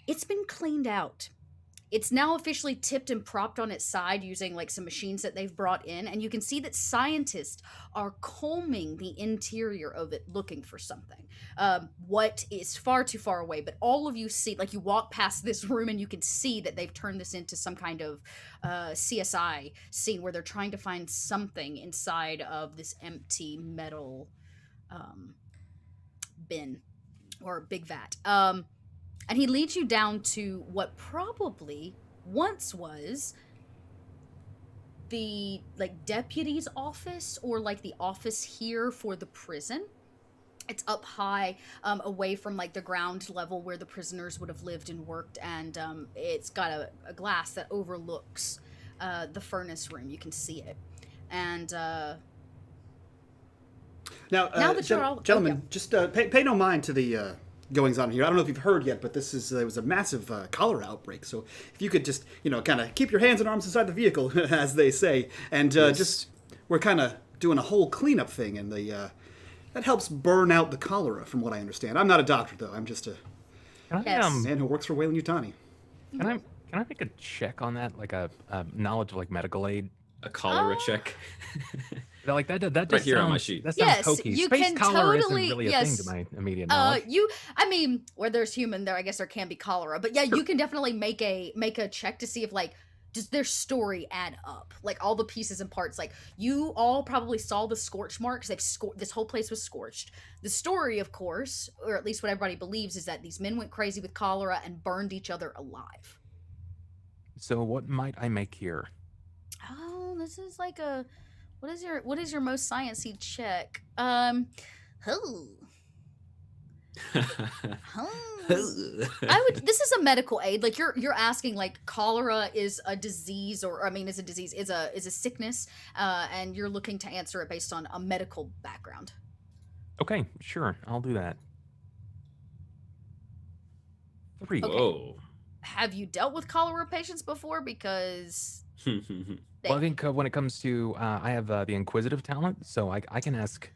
It's been cleaned out. It's now officially tipped and propped on its side using like some machines that they've brought in, and you can see that scientists are combing the interior of it looking for something. What is far too far away, but all of you see, like you walk past this room and you can see that they've turned this into some kind of CSI scene where they're trying to find something inside of this empty metal bin or big vat. And he leads you down to what probably once was the like deputy's office, or like the office here for the prison. It's up high, away from like the ground level where the prisoners would have lived and worked, and it's got a glass that overlooks the furnace room. You can see it. And now that you're all gentlemen, just pay no mind to the goings on here. I don't know if you've heard yet, but this is it was a massive cholera outbreak. So if you could just kind of keep your hands and arms inside the vehicle, as they say, and just we're kind of doing a whole cleanup thing, and that helps burn out the cholera, from what I understand. I'm not a doctor though. I'm just a man who works for Wayland Yutani. Can I make a check on that, like a knowledge of like medical aid? A cholera check. Like that right just here sounds, on my sheet. That sounds Yes, hokey. you Space can cholera totally- isn't really a yes. thing to my immediate knowledge. I mean, where there's human there, I guess there can be cholera. But yeah, you can definitely make a check to see if like does their story add up, like all the pieces and parts. Like you all probably saw the scorch marks. This whole place was scorched. The story, of course, or at least what everybody believes, is that these men went crazy with cholera and burned each other alive. So what might I make here? Oh, this is like a what is your most sciencey check? This is a medical aid. Like you're asking like cholera is a disease, or I mean is a sickness, and you're looking to answer it based on a medical background. Okay, sure, I'll do that. 3. Okay. Whoa. Have you dealt with cholera patients before? Because Well, I think when it comes to, I have the inquisitive talent, so I can ask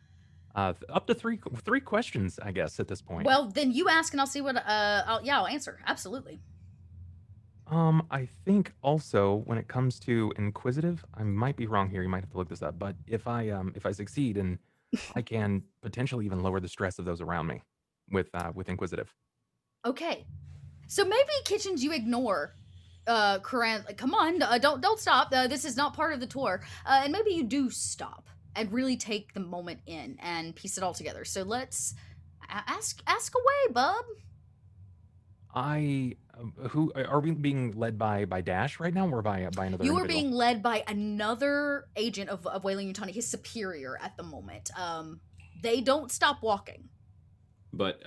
up to three questions, I guess, at this point. well, then you ask and I'll see what I'll answer. Absolutely. I think also when it comes to inquisitive, I might be wrong here. You might have to look this up, but if I succeed, and I can potentially even lower the stress of those around me with inquisitive. Okay. So maybe kitchens you ignore Coran, like, come on, don't stop. This is not part of the tour. And maybe you do stop and really take the moment in and piece it all together. So let's ask away, bub. Who are we being led by Dash right now, or by another You individual? are being led by another agent of Wayland Yutani, his superior at the moment. They don't stop walking. But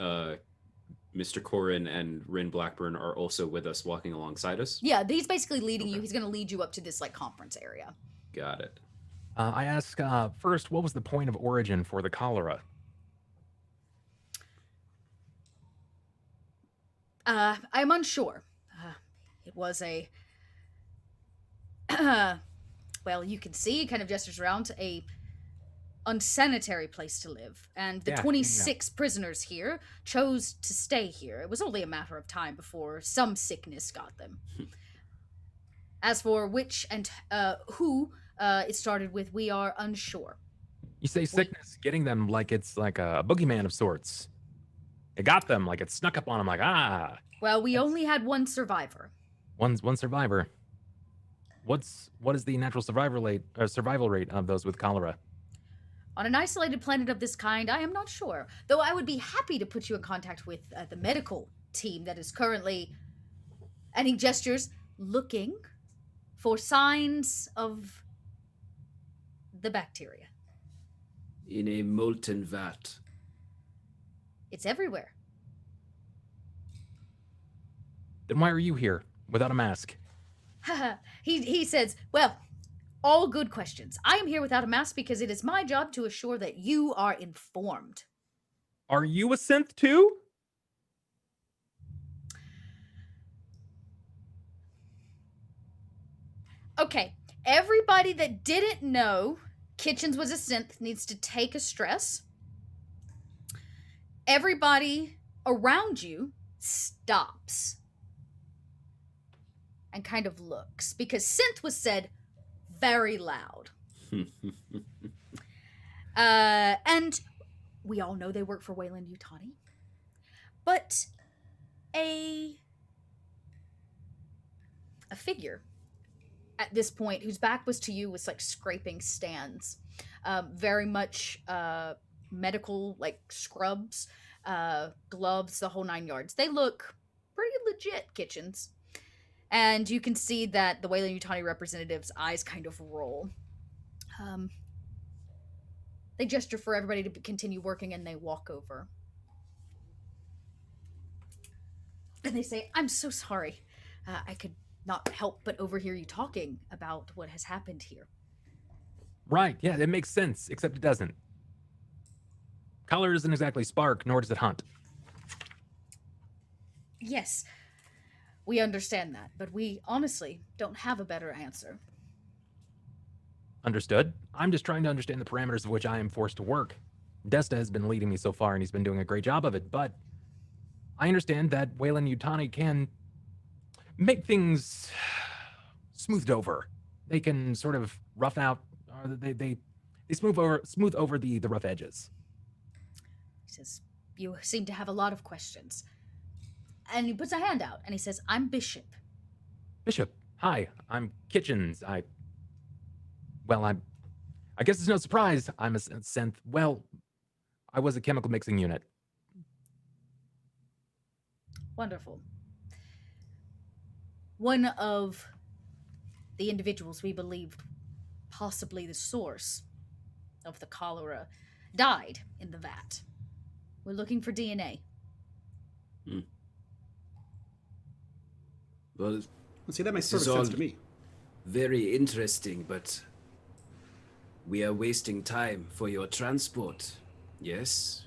Mr. Corin and Rin Blackburn are also with us, walking alongside us. Yeah, he's basically leading you. He's going to lead you up to this like conference area. Got it. I ask first, what was the point of origin for the cholera? I'm unsure. It was a well, you can see, kind of gestures around, a unsanitary place to live, and the 26 prisoners here chose to stay here. It was only a matter of time before some sickness got them. As for which and who it started with, we are unsure. You say sickness, getting them like it's like a boogeyman of sorts. It got them, like it snuck up on them, like Well, we only had one survivor. One survivor. What is the natural survival rate of those with cholera? On an isolated planet of this kind, I am not sure. Though I would be happy to put you in contact with the medical team that is currently, and he gestures, looking for signs of the bacteria. In a molten vat. It's everywhere. Then why are you here without a mask? he says, well, all good questions. I am here without a mask because it is my job to assure that you are informed. Are you a synth too? Okay, Everybody that didn't know Kitchens was a synth needs to take a stress. Everybody around you stops and kind of looks because synth was said very loud. And we all know they work for Wayland-Yutani. But a figure at this point whose back was to you was like scraping stands. Very much medical, like scrubs, gloves, the whole 9 yards. They look pretty legit, Kitchens. And you can see that the Wayland-Yutani representative's eyes kind of roll. They gesture for everybody to continue working and they walk over. And they say, I'm so sorry. I could not help but overhear you talking about what has happened here. Right, yeah, it makes sense, except it doesn't. Color doesn't exactly spark, nor does it hunt. Yes, we understand that, but we honestly don't have a better answer. Understood. I'm just trying to understand the parameters of which I am forced to work. Desta has been leading me so far, and he's been doing a great job of it, but I understand that Wayland-Yutani can make things smoothed over. They can sort of rough out, or they smooth over the rough edges. He says, you seem to have a lot of questions. And he puts a hand out, and he says, I'm Bishop. Bishop, hi, I'm Kitchens. I guess it's no surprise I'm a synth. Well, I was a chemical mixing unit. Wonderful. One of the individuals we believed possibly the source of the cholera died in the vat. We're looking for DNA. Well, See, that makes this is perfect sense all to me. very interesting, but we are wasting time for your transport. Yes?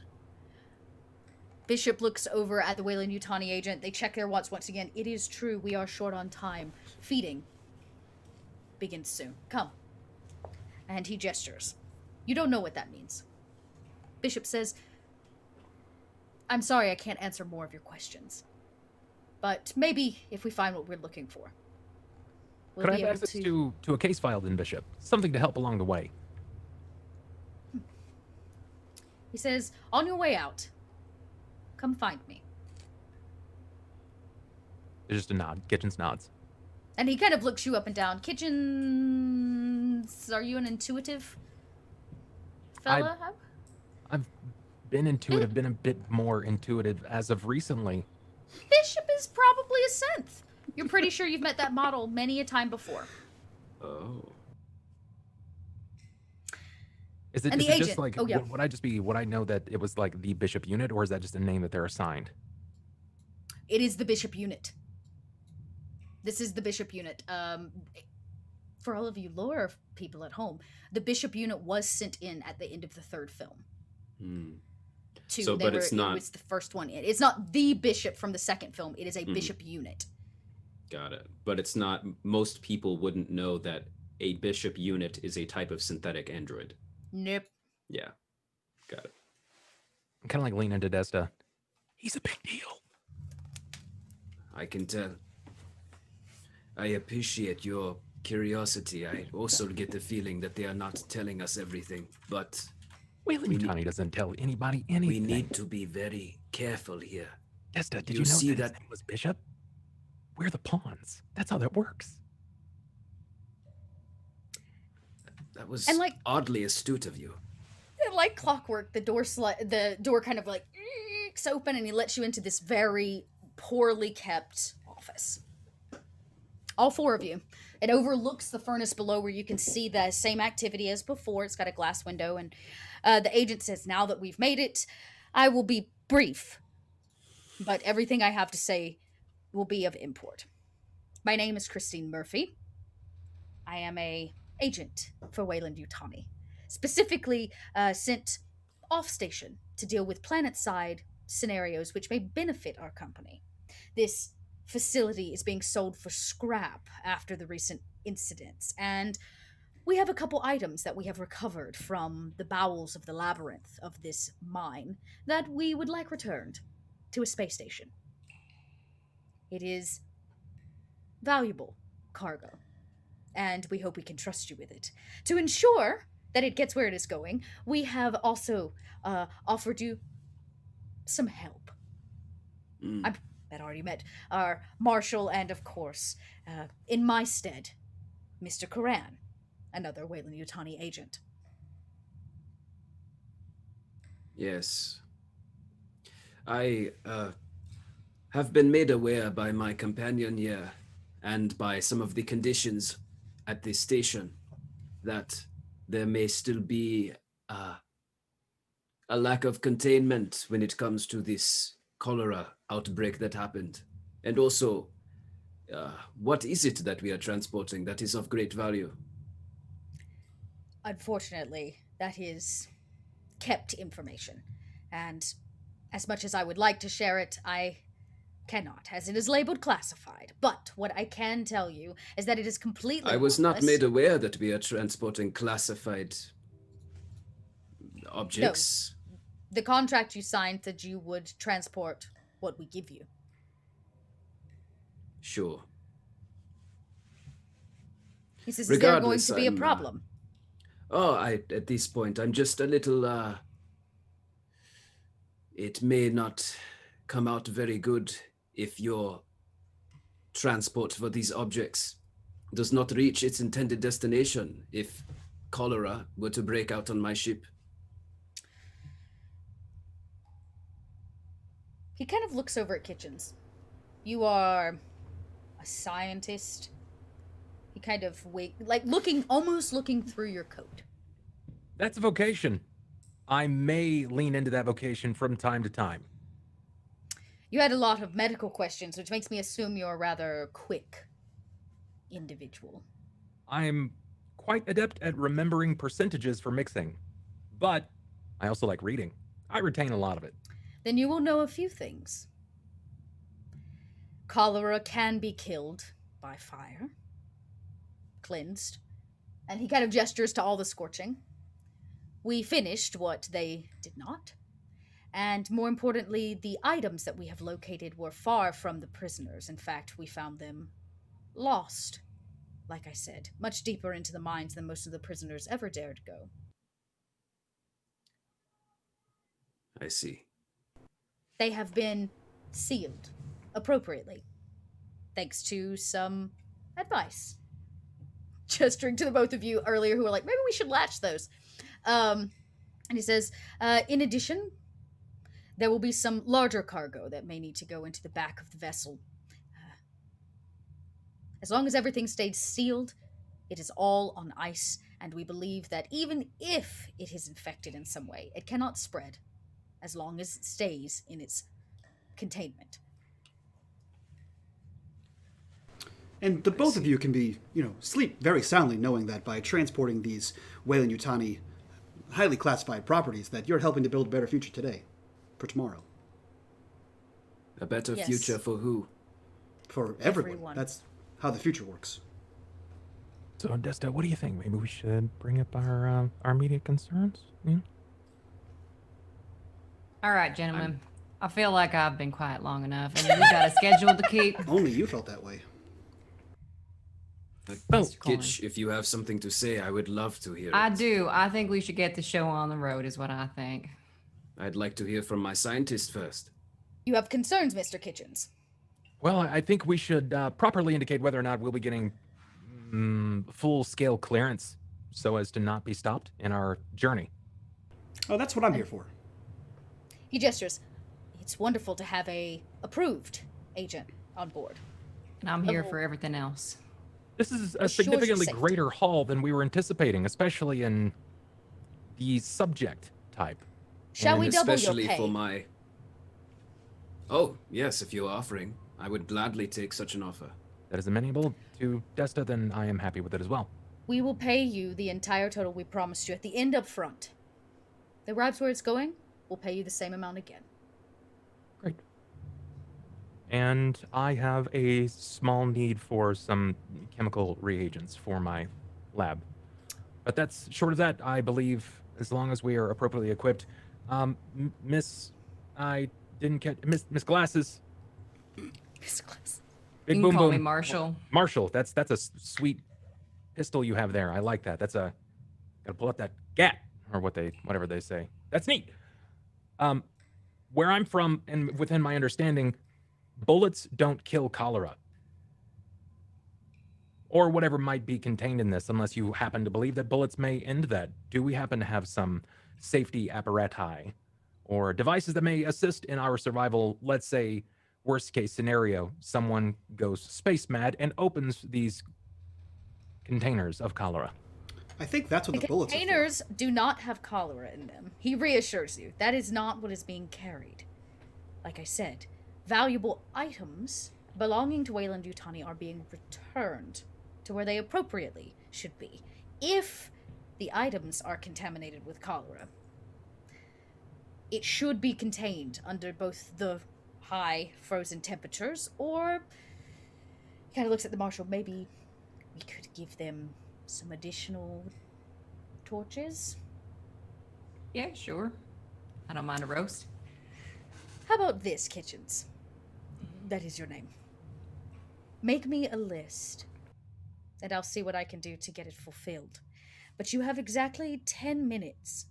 Bishop looks over at the Wayland-Yutani agent. They check their watch once again. It is true, we are short on time. Feeding begins soon. Come. And he gestures. You don't know what that means. Bishop says, I'm sorry I can't answer more of your questions. But maybe if we find what we're looking for, we'll Could I be have able access to a case file then, Bishop? Something to help along the way. He says, on your way out, come find me. There's just a nod. Kitchens nods. And he kind of looks you up and down. Kitchens, are you an intuitive fella? I've been intuitive, been a bit more intuitive as of recently. Bishop is probably a synth. You're pretty sure you've met that model many a time before. Oh. Is it, And is the it just agent- like, oh, yeah. would I know that it was like the Bishop unit, or is that just a name that they're assigned? It is the Bishop unit. This is the Bishop unit. For all of you lore people at home, the Bishop unit was sent in at the end of the third film. So, but it's not... It was the first one in. It's not the Bishop from the second film. It is a Bishop unit. Got it. But it's not... Most people wouldn't know that a Bishop unit is a type of synthetic android. Nope. Yeah. Got it. I'm kind of like leaning to Desta. He's a big deal. I can tell. I appreciate your curiosity. I also get the feeling that they are not telling us everything, but Wayland-Yutani doesn't tell anybody anything. we need to be very careful here. Desta, did You you know see that his that- name was Bishop? We're the pawns. That's how that works. That was And, like- oddly astute of you. And like clockwork, the door kind of like eeks open, and he lets you into this very poorly kept office. All four of you. It overlooks the furnace below, where you can see the same activity as before. It's got a glass window, and the agent says, now that we've made it, I will be brief, but everything I have to say will be of import. My name is Christine Murphy. I am a agent for Wayland-Yutani, specifically sent off-station to deal with planet-side scenarios which may benefit our company. This facility is being sold for scrap after the recent incidents, and we have a couple items that we have recovered from the bowels of the labyrinth of this mine that we would like returned to a space station. It is valuable cargo, and we hope we can trust you with it. To ensure that it gets where it is going, we have also offered you some help. I had already met our marshal and, of course, in my stead, Mr. Karan, another Weyland-Yutani agent. Yes. I have been made aware by my companion here and by some of the conditions at this station that there may still be a lack of containment when it comes to this cholera outbreak that happened. And also, what is it that we are transporting that is of great value? Unfortunately, that is kept information, and as much as I would like to share it, I cannot, as it is labeled classified. But what I can tell you is that it is completely I was not harmless. made aware that we are transporting classified objects. No. The contract you signed said you would transport what we give you. Sure. He says, is there going Regardless, to be a problem? At this point, I'm just a little, it may not come out very good if your transport for these objects does not reach its intended destination if cholera were to break out on my ship. He kind of looks over at Kitchens. You are a scientist. He kind of almost looking through your coat. That's a vocation. I may lean into that vocation from time to time. You had a lot of medical questions, which makes me assume you're a rather quick individual. I'm quite adept at remembering percentages for mixing, but I also like reading. I retain a lot of it. Then you will know a few things. Cholera can be killed by fire, cleansed, and he kind of gestures to all the scorching. We finished what they did not. And more importantly, the items that we have located were far from the prisoners. In fact, we found them lost, like I said, much deeper into the mines than most of the prisoners ever dared go. I see. They have been sealed appropriately, thanks to some advice. Gesturing to the both of you earlier who were like, maybe we should latch those. And he says, in addition, there will be some larger cargo that may need to go into the back of the vessel. As long as everything stays sealed, it is all on ice, and we believe that even if it is infected in some way, it cannot spread as long as it stays in its containment. And the both of you can be, sleep very soundly knowing that by transporting these Weyland-Yutani highly classified properties that you're helping to build a better future today, for tomorrow. A better Yes. future for who? For everyone. Everyone. That's how the future works. So, Desta, what do you think? Maybe we should bring up our immediate concerns? Yeah? All right, gentlemen. I feel like I've been quiet long enough, and we've got a schedule to keep. Only you felt that way. Mr. Coleman. Kitch, if you have something to say, I would love to hear I it. do. I think we should get the show on the road, is what I think. I'd like to hear from my scientist first. You have concerns, Mr. Kitchens. Well, I think we should properly indicate whether or not we'll be getting full-scale clearance so as to not be stopped in our journey. Oh, that's what I'm here for. He gestures. It's wonderful to have a approved agent on board. And I'm here for everything else. This is a Assures your significantly safety. greater haul than we were anticipating, especially in the subject type. Shall And we double your especially pay? for my... Oh, yes, if you're offering, I would gladly take such an offer. That is amenable to Desta, then I am happy with it as well. We will pay you the entire total we promised you at the end up front. The arrives where it's going, we'll pay you the same amount again. Great. and I have a small need for some chemical reagents for my lab. But that's short of that, I believe, as long as we are appropriately equipped. Miss, I didn't catch Miss Glasses. Miss Glass. Big You boom can call boom. me Marshall. Marshall, that's a sweet pistol you have there. I like that. That's a gotta pull out that gat or whatever they say. That's neat. Where I'm from and within my understanding, bullets don't kill cholera. Or whatever might be contained in this, unless you happen to believe that bullets may end that. Do we happen to have some safety apparati or devices that may assist in our survival? Let's say, worst case scenario, someone goes space mad and opens these containers of cholera. I think that's what the bullets are for. Containers do not have cholera in them. He reassures you. That is not what is being carried. Like I said, valuable items belonging to Weyland-Yutani are being returned to where they appropriately should be, if the items are contaminated with cholera. It should be contained under both the high frozen temperatures, or he kind of looks at the marshal, maybe we could give them some additional torches. Yeah, sure. I don't mind a roast. How about this, Kitchens? That is your name. Make me a list, and I'll see what I can do to get it fulfilled. But you have exactly 10 minutes.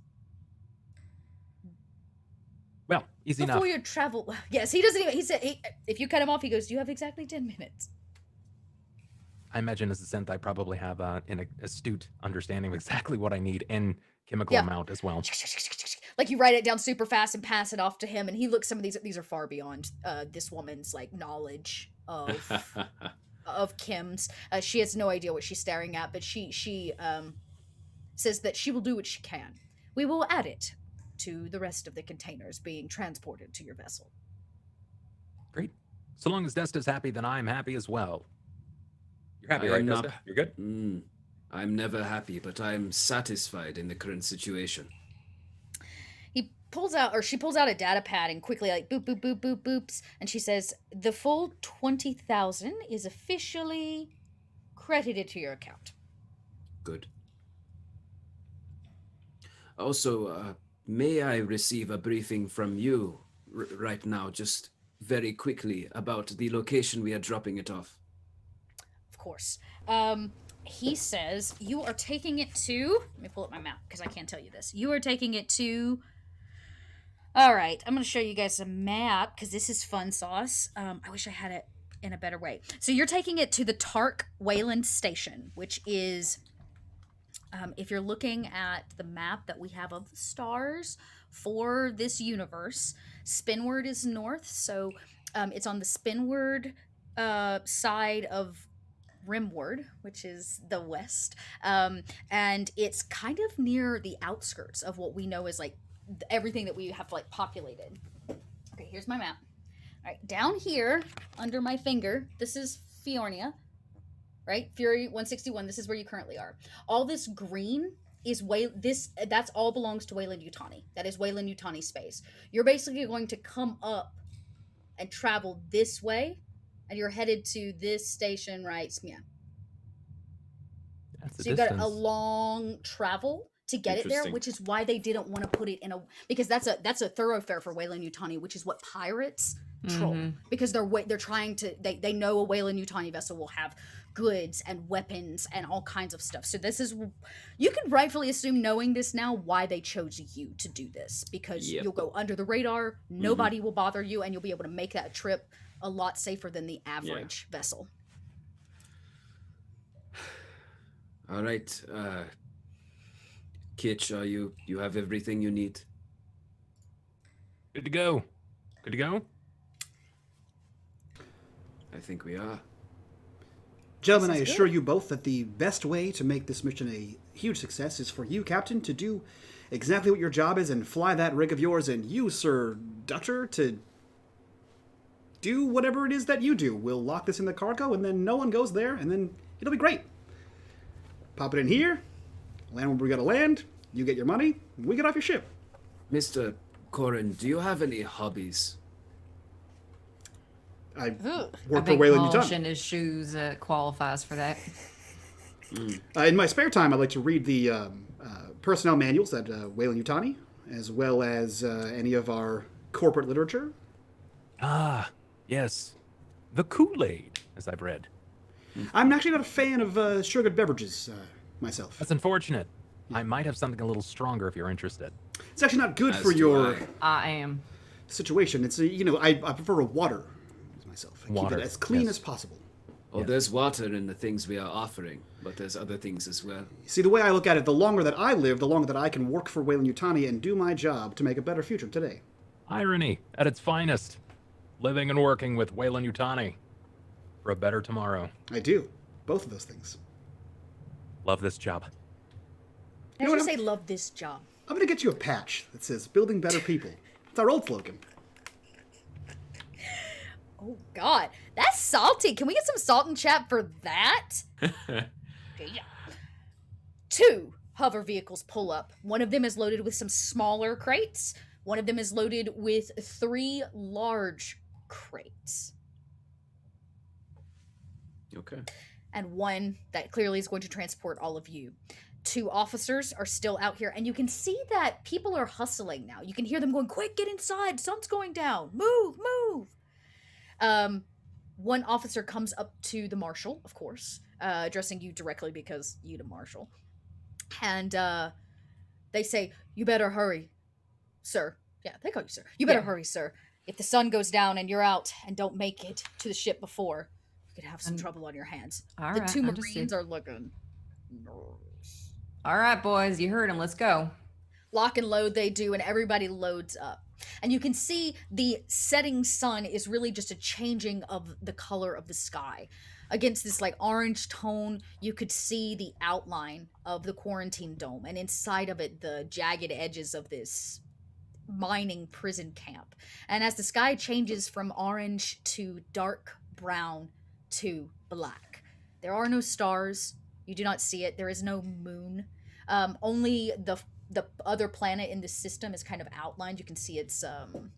Well, easy enough. Before your travel... Yes, he doesn't even... He said, if you cut him off, he goes, you have exactly 10 minutes. I imagine as a synth, I probably have an astute understanding of exactly what I need in chemical Yeah. amount as well. Like, you write it down super fast and pass it off to him, and he looks, some of these are far beyond this woman's, like, knowledge of Kim's. She has no idea what she's staring at, but she says that she will do what she can. We will add it to the rest of the containers being transported to your vessel. Great. So long as Desta's happy, then I'm happy as well. You're happy, I right, am Desta? not- You're good? I'm never happy, but I'm satisfied in the current situation. He pulls out, or she pulls out a data pad and quickly, like, boop, boop, boop, boop, boops, and she says, the full 20,000 is officially credited to your account. Good. Also, may I receive a briefing from you right now, just very quickly, about the location we are dropping it off? Of course. He says, you are taking it to... Let me pull up my map, because I can't tell you this. You are taking it to... All right, I'm going to show you guys a map, because this is fun sauce. I wish I had it in a better way. So you're taking it to the Tark Wayland Station, which is... if you're looking at the map that we have of the stars for this universe, Spinward is north, so it's on the Spinward side of Rimward, which is the west, and it's kind of near the outskirts of what we know as, like, everything that we have, like, populated. Okay, here's my map. All right, down here, under my finger, this is Fiorina. Right? Fury 161, this is where you currently are. All this green is that's all belongs to Weyland-Yutani. That is Weyland-Yutani space. You're basically going to come up and travel this way, and you're headed to this station, right? Yeah. So you've got a long travel to get it there, Interesting. which is why they didn't want to put it in a, because that's a thoroughfare for Weyland-Yutani, which is what pirates troll, because they're trying to, they know a Weyland-Yutani vessel will have goods and weapons and all kinds of stuff. So this is, you can rightfully assume, knowing this now, why they chose you to do this, because Yep. you'll go under the radar, nobody will bother you, and you'll be able to make that trip a lot safer than the average vessel. All right, Kitch, you have everything you need? Good to go. Good to go? I think we are. Gentlemen, I Sounds assure good. you both that the best way to make this mission a huge success is for you, Captain, to do exactly what your job is and fly that rig of yours, and you, Sir Dutcher, to do whatever it is that you do. We'll lock this in the cargo, and then no one goes there, and then it'll be great. Pop it in here, land where we gotta land, you get your money, and we get off your ship. Mr. Corin, do you have any hobbies? I Ugh. I work for think Wayland polishing Yutani. his shoes qualifies for that. In my spare time, I like to read the personnel manuals at Wayland Yutani, as well as any of our corporate literature. Ah, yes. The Kool-Aid, as I've read. I'm actually not a fan of sugared beverages myself. That's unfortunate. I might have something a little stronger if you're interested. It's actually not good As for do your I. I am. situation. It's I prefer a water myself. I Water, keep it as clean yes. as possible. Oh, Yes. there's water in the things we are offering, but there's other things as well. See, the way I look at it, the longer that I live, the longer that I can work for Wayland Yutani and do my job to make a better future today. Irony at its finest. Living and working with Wayland Yutani for a better tomorrow. I do. Both of those things. Love this job. I know what, just say love this job. I'm going to get you a patch that says Building Better People. It's our old slogan. Oh God, that's salty. Can we get some salt and chat for that? Yeah. 2 hover vehicles pull up. One of them is loaded with some smaller crates. One of them is loaded with 3 large crates. Okay. And one that clearly is going to transport all of you. 2 officers are still out here, and you can see that people are hustling now. You can hear them going, quick, get inside, sun's going down, move, move. One officer comes up to the marshal, of course, addressing you directly because you the marshal. And they say, you better hurry, sir. Yeah, they call you sir. You better hurry, sir. If the sun goes down and you're out and don't make it to the ship before, you could have some trouble on your hands. All The right, 2 understood. Marines are looking nervous. All right, boys, you heard him. Let's go. Lock and load they do, and everybody loads up. And you can see the setting sun is really just a changing of the color of the sky. Against this like orange tone, you could see the outline of the quarantine dome, and inside of it, the jagged edges of this mining prison camp. And as the sky changes from orange to dark brown to black, there are no stars. You do not see it. There is no moon. Only the other planet in this system is kind of outlined. You can see it's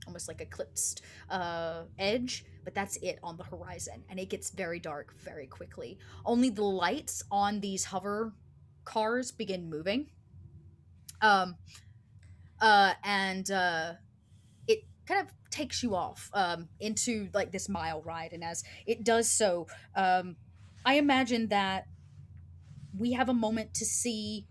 almost like eclipsed edge, but that's it on the horizon. And it gets very dark very quickly. Only the lights on these hover cars begin moving. And it kind of takes you off into like this mile ride. And as it does so, I imagine that we have a moment to see,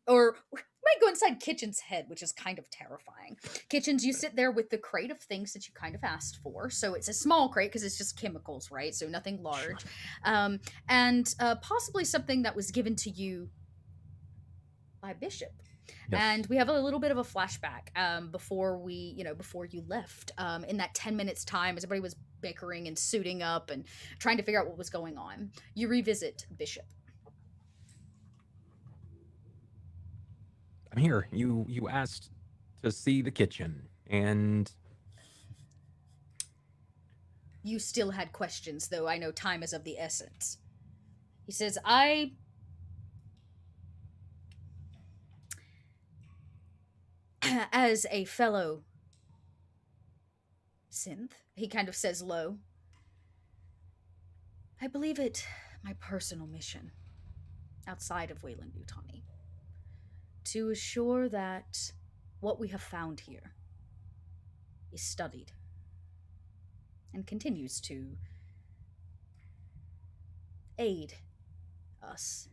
or we might go inside Kitchen's head, which is kind of terrifying. Kitchen's, you sit there with the crate of things that you kind of asked for. So it's a small crate because it's just chemicals, right? So nothing large. Sure. And possibly something that was given to you by Bishop. Yes. And we have a little bit of a flashback before you left. In that 10 minutes time, as everybody was bickering and suiting up and trying to figure out what was going on, you revisit Bishop. I'm here. You asked to see the kitchen, and you still had questions, though I know time is of the essence. He says, as a fellow synth, he kind of says low, I believe it my personal mission outside of Wayland Yutani to assure that what we have found here is studied and continues to aid us.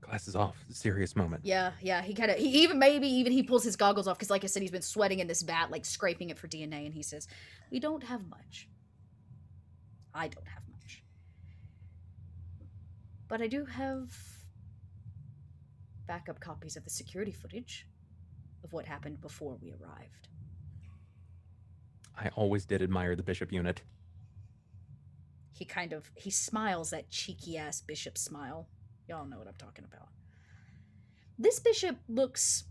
Glasses off. Serious moment. Yeah. He pulls his goggles off because, like I said, he's been sweating in this vat, like scraping it for DNA, and he says, we don't have much. I don't have much. But I do have backup copies of the security footage of what happened before we arrived. I always did admire the Bishop unit. He smiles that cheeky ass Bishop smile. Y'all know what I'm talking about. This Bishop looks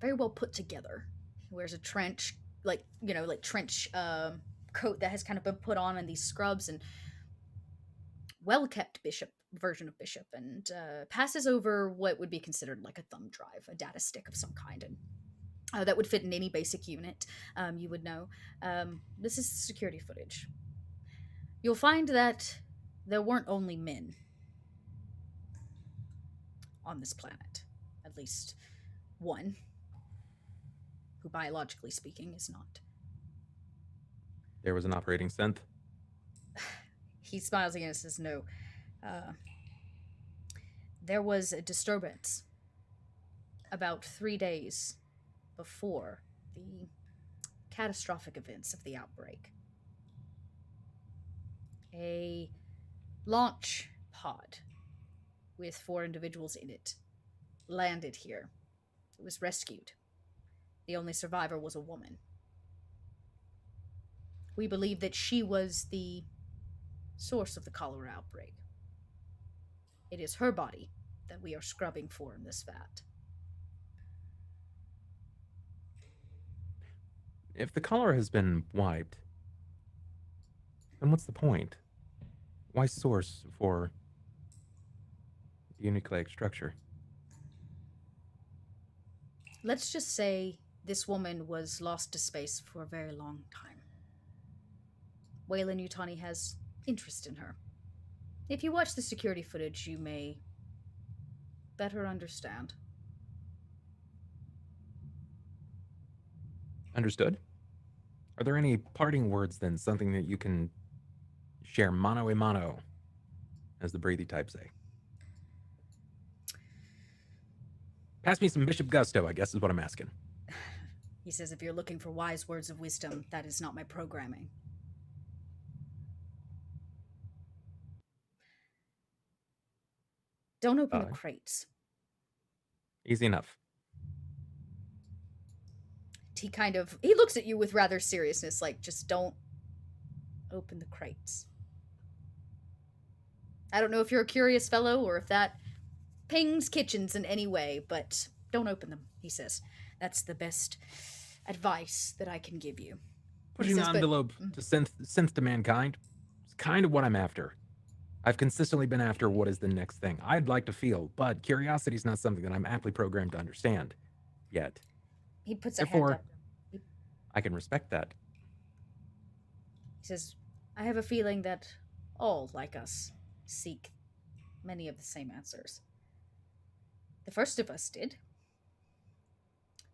very well put together. He wears a trench, trench coat that has kind of been put on, and these scrubs, and well-kept version of Bishop, and passes over what would be considered like a thumb drive, a data stick of some kind, and that would fit in any basic unit. You would know. This is security footage. You'll find that there weren't only men on this planet. At least one, who biologically speaking is not. There was an operating synth. He smiles again and says, no. There was a disturbance about 3 days before the catastrophic events of the outbreak. A launch pod with 4 individuals in it landed here. It was rescued. The only survivor was a woman. We believe that she was the source of the cholera outbreak. It is her body that we are scrubbing for in this vat. If the cholera has been wiped, then what's the point? Why source for the nucleic structure? Let's just say this woman was lost to space for a very long time. Weyland-Yutani has interest in her. If you watch the security footage, you may better understand. Understood. Are there any parting words then? Something that you can share mano a mano, as the breathy type say? Pass me some Bishop Gusto, I guess is what I'm asking. He says, if you're looking for wise words of wisdom, that is not my programming. Don't open the crates. Easy enough. He looks at you with rather seriousness, like, just don't open the crates. I don't know if you're a curious fellow or if that pings Kitchens in any way, but don't open them, he says. That's the best advice that I can give you. Pushing the envelope to synth to mankind is kind of what I'm after. I've consistently been after what is the next thing I'd like to feel, but curiosity is not something that I'm aptly programmed to understand yet. He puts a hand up. I can respect that. He says, I have a feeling that all, like us, seek many of the same answers. The first of us did.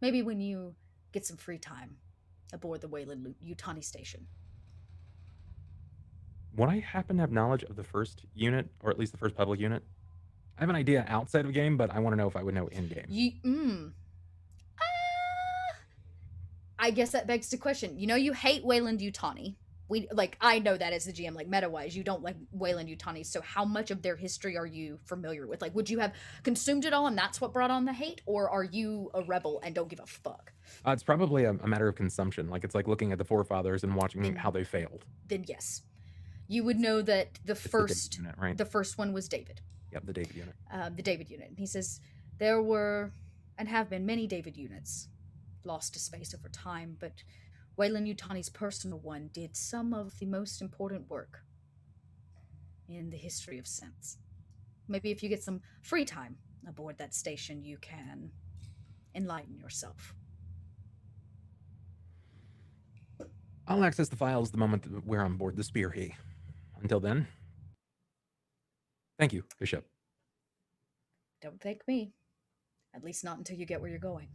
Maybe when you get some free time aboard the Weyland-Yutani station. Would I happen to have knowledge of the first unit, or at least the first public unit? I have an idea outside of game, but I want to know if I would know in-game. I guess that begs the question. You know, you hate Weyland-Yutani. I know that as the GM, like, meta-wise, you don't like Weyland-Yutani, so how much of their history are you familiar with? Like, would you have consumed it all and that's what brought on the hate, or are you a rebel and don't give a fuck? It's probably a matter of consumption. Like, it's like looking at the forefathers and watching how they failed. Then yes. You would know that the first unit, right? The first one was David. Yep, the David unit. The David unit. And he says, there were, and have been, many David units lost to space over time, but Weyland-Yutani's personal one did some of the most important work in the history of synths. Maybe if you get some free time aboard that station, you can enlighten yourself. I'll access the files the moment that we're on board the Spearhead. Until then, thank you, Bishop. Don't thank me. At least not until you get where you're going.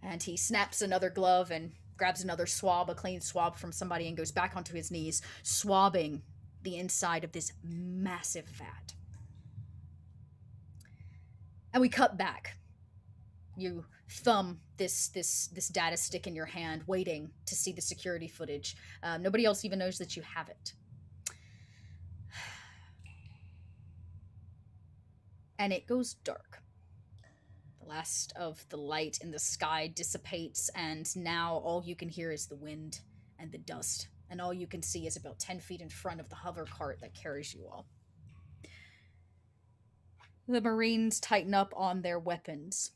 And he snaps another glove and grabs another swab, a clean swab from somebody, and goes back onto his knees, swabbing the inside of this massive vat. And we cut back. You thumb this data stick in your hand, waiting to see the security footage. Nobody else even knows that you have it. And it goes dark. The last of the light in the sky dissipates, and now all you can hear is the wind and the dust. And all you can see is about 10 feet in front of the hover cart that carries you all. The Marines tighten up on their weapons.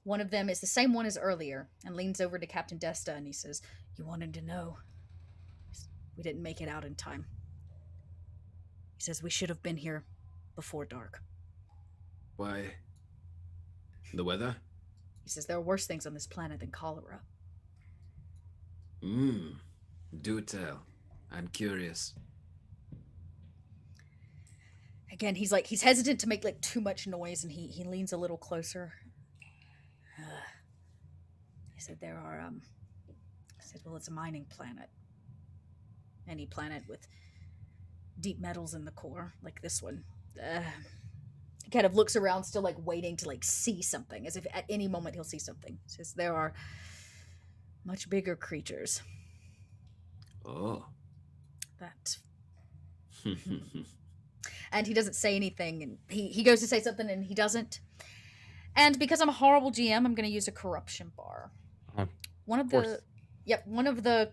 One of them is the same one as earlier, and leans over to Captain Desta, and he says, you wanted to know. We didn't make it out in time. He says, we should have been here before dark. Why? The weather? He says there are worse things on this planet than cholera. Do tell. I'm curious. Again, he's hesitant to make like too much noise, and he leans a little closer. He said there are I said, well, it's a mining planet. Any planet with deep metals in the core, like this one. He kind of looks around, still like waiting to like see something, as if at any moment he'll see something. He says there are much bigger creatures. Oh. That. And he doesn't say anything, and he goes to say something and he doesn't. And because I'm a horrible GM, I'm going to use a corruption bar. One of the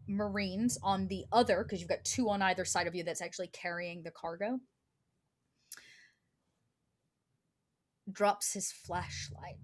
Marines on the other, because you've got two on either side of you that's actually carrying the cargo, drops his flashlight,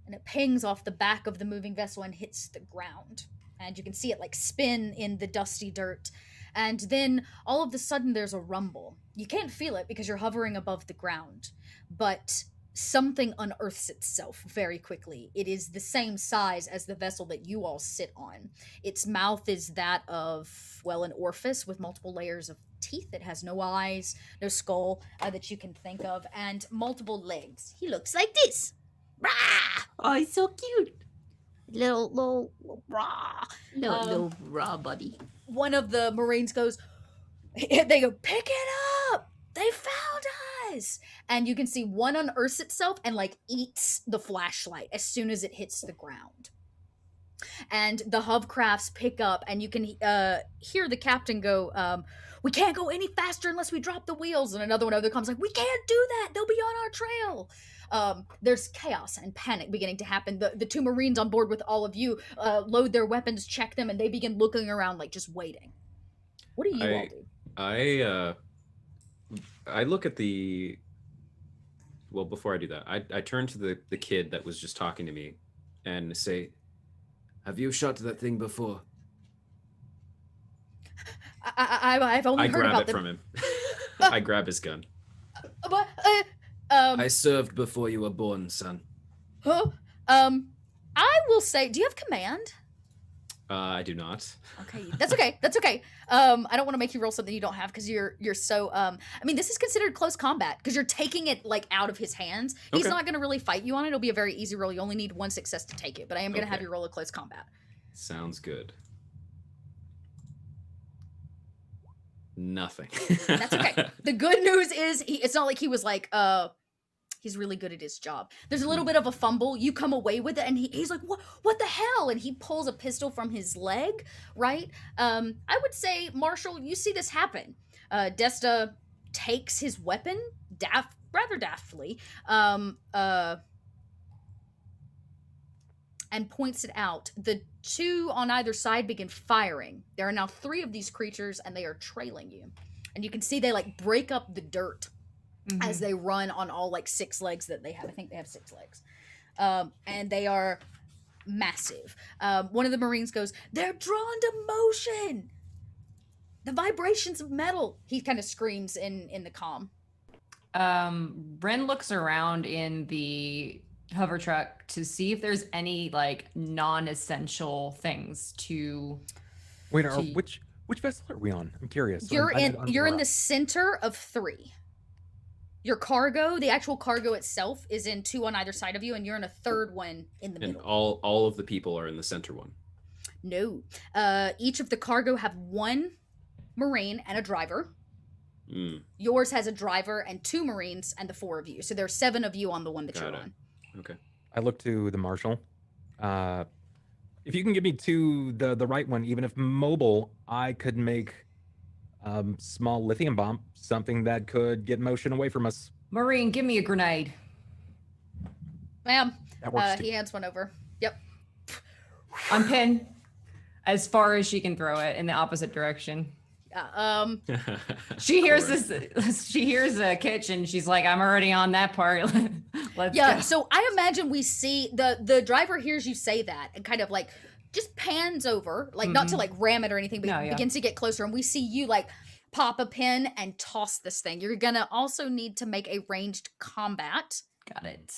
and it pings off the back of the moving vessel and hits the ground. And you can see it like spin in the dusty dirt. And then all of a sudden there's a rumble. You can't feel it because you're hovering above the ground, but something unearths itself very quickly. It is the same size as the vessel that you all sit on. Its mouth is that of, well, an orifice with multiple layers of teeth. It has no eyes, no skull that you can think of, and multiple legs. He looks like this. Rah! Oh, he's so cute. Little rah. Little raw buddy. One of the Marines goes, they go, pick it up! They found us! And you can see one unearths itself and like eats the flashlight as soon as it hits the ground. And the hovercrafts pick up, and you can hear the captain go, we can't go any faster unless we drop the wheels. And another one over there comes like, we can't do that! They'll be on our trail! There's chaos and panic beginning to happen. The two Marines on board with all of you load their weapons, check them, and they begin looking around like just waiting. What do you all do? I look at the... Well, before I do that, I turn to the kid that was just talking to me and say, have you shot that thing before? I've only heard about I grab it from him. I grab his gun. I served before you were born, son. I will say, do you have command? I do not. Okay, that's okay. That's okay. I don't want to make you roll something you don't have because you're so. I mean, this is considered close combat because you're taking it like out of his hands. He's not going to really fight you on it. It'll be a very easy roll. You only need one success to take it, but I am going to have you roll a close combat. Sounds good. Nothing. That's okay. The good news is it's not like he was like, he's really good at his job. There's a little bit of a fumble. You come away with it, and he's like, what the hell? And he pulls a pistol from his leg, right? I would say, Marshall, you see this happen. Desta takes his weapon, rather daftly, and points it out. The two on either side begin firing. There are now 3 of these creatures, and they are trailing you. And you can see they like break up the dirt as they run on all like 6 legs that they have. I think they have 6 legs. And they are massive. One of the Marines goes, they're drawn to motion. The vibrations of metal. He kind of screams in the comm. Ren looks around in the hover truck to see if there's any like non-essential things to. Wait, which vessel are we on? I'm curious. You're in the center of 3. Your cargo, the actual cargo itself, is in 2 on either side of you, and you're in a 3rd one in the middle. And all of the people are in the center one. No. Each of the cargo have 1 Marine and a driver. Yours has a driver and 2 Marines and the 4 of you. So there's 7 of you on the one that you're on. Okay. I look to the Marshal. If you can give me to the right one, even if mobile, I could make small lithium bomb, something that could get motion away from us. Marine, give me a grenade. Ma'am. That works too. He hands one over. Yep. On pin, as far as she can throw it in the opposite direction. She hears this. She hears a kitchen. She's like, "I'm already on that part." Let's go. So I imagine we see the driver hears you say that and kind of like just pans over, like not to like ram it or anything, but begins to get closer, and we see you like pop a pin and toss this thing. You're gonna also need to make a ranged combat. Got it.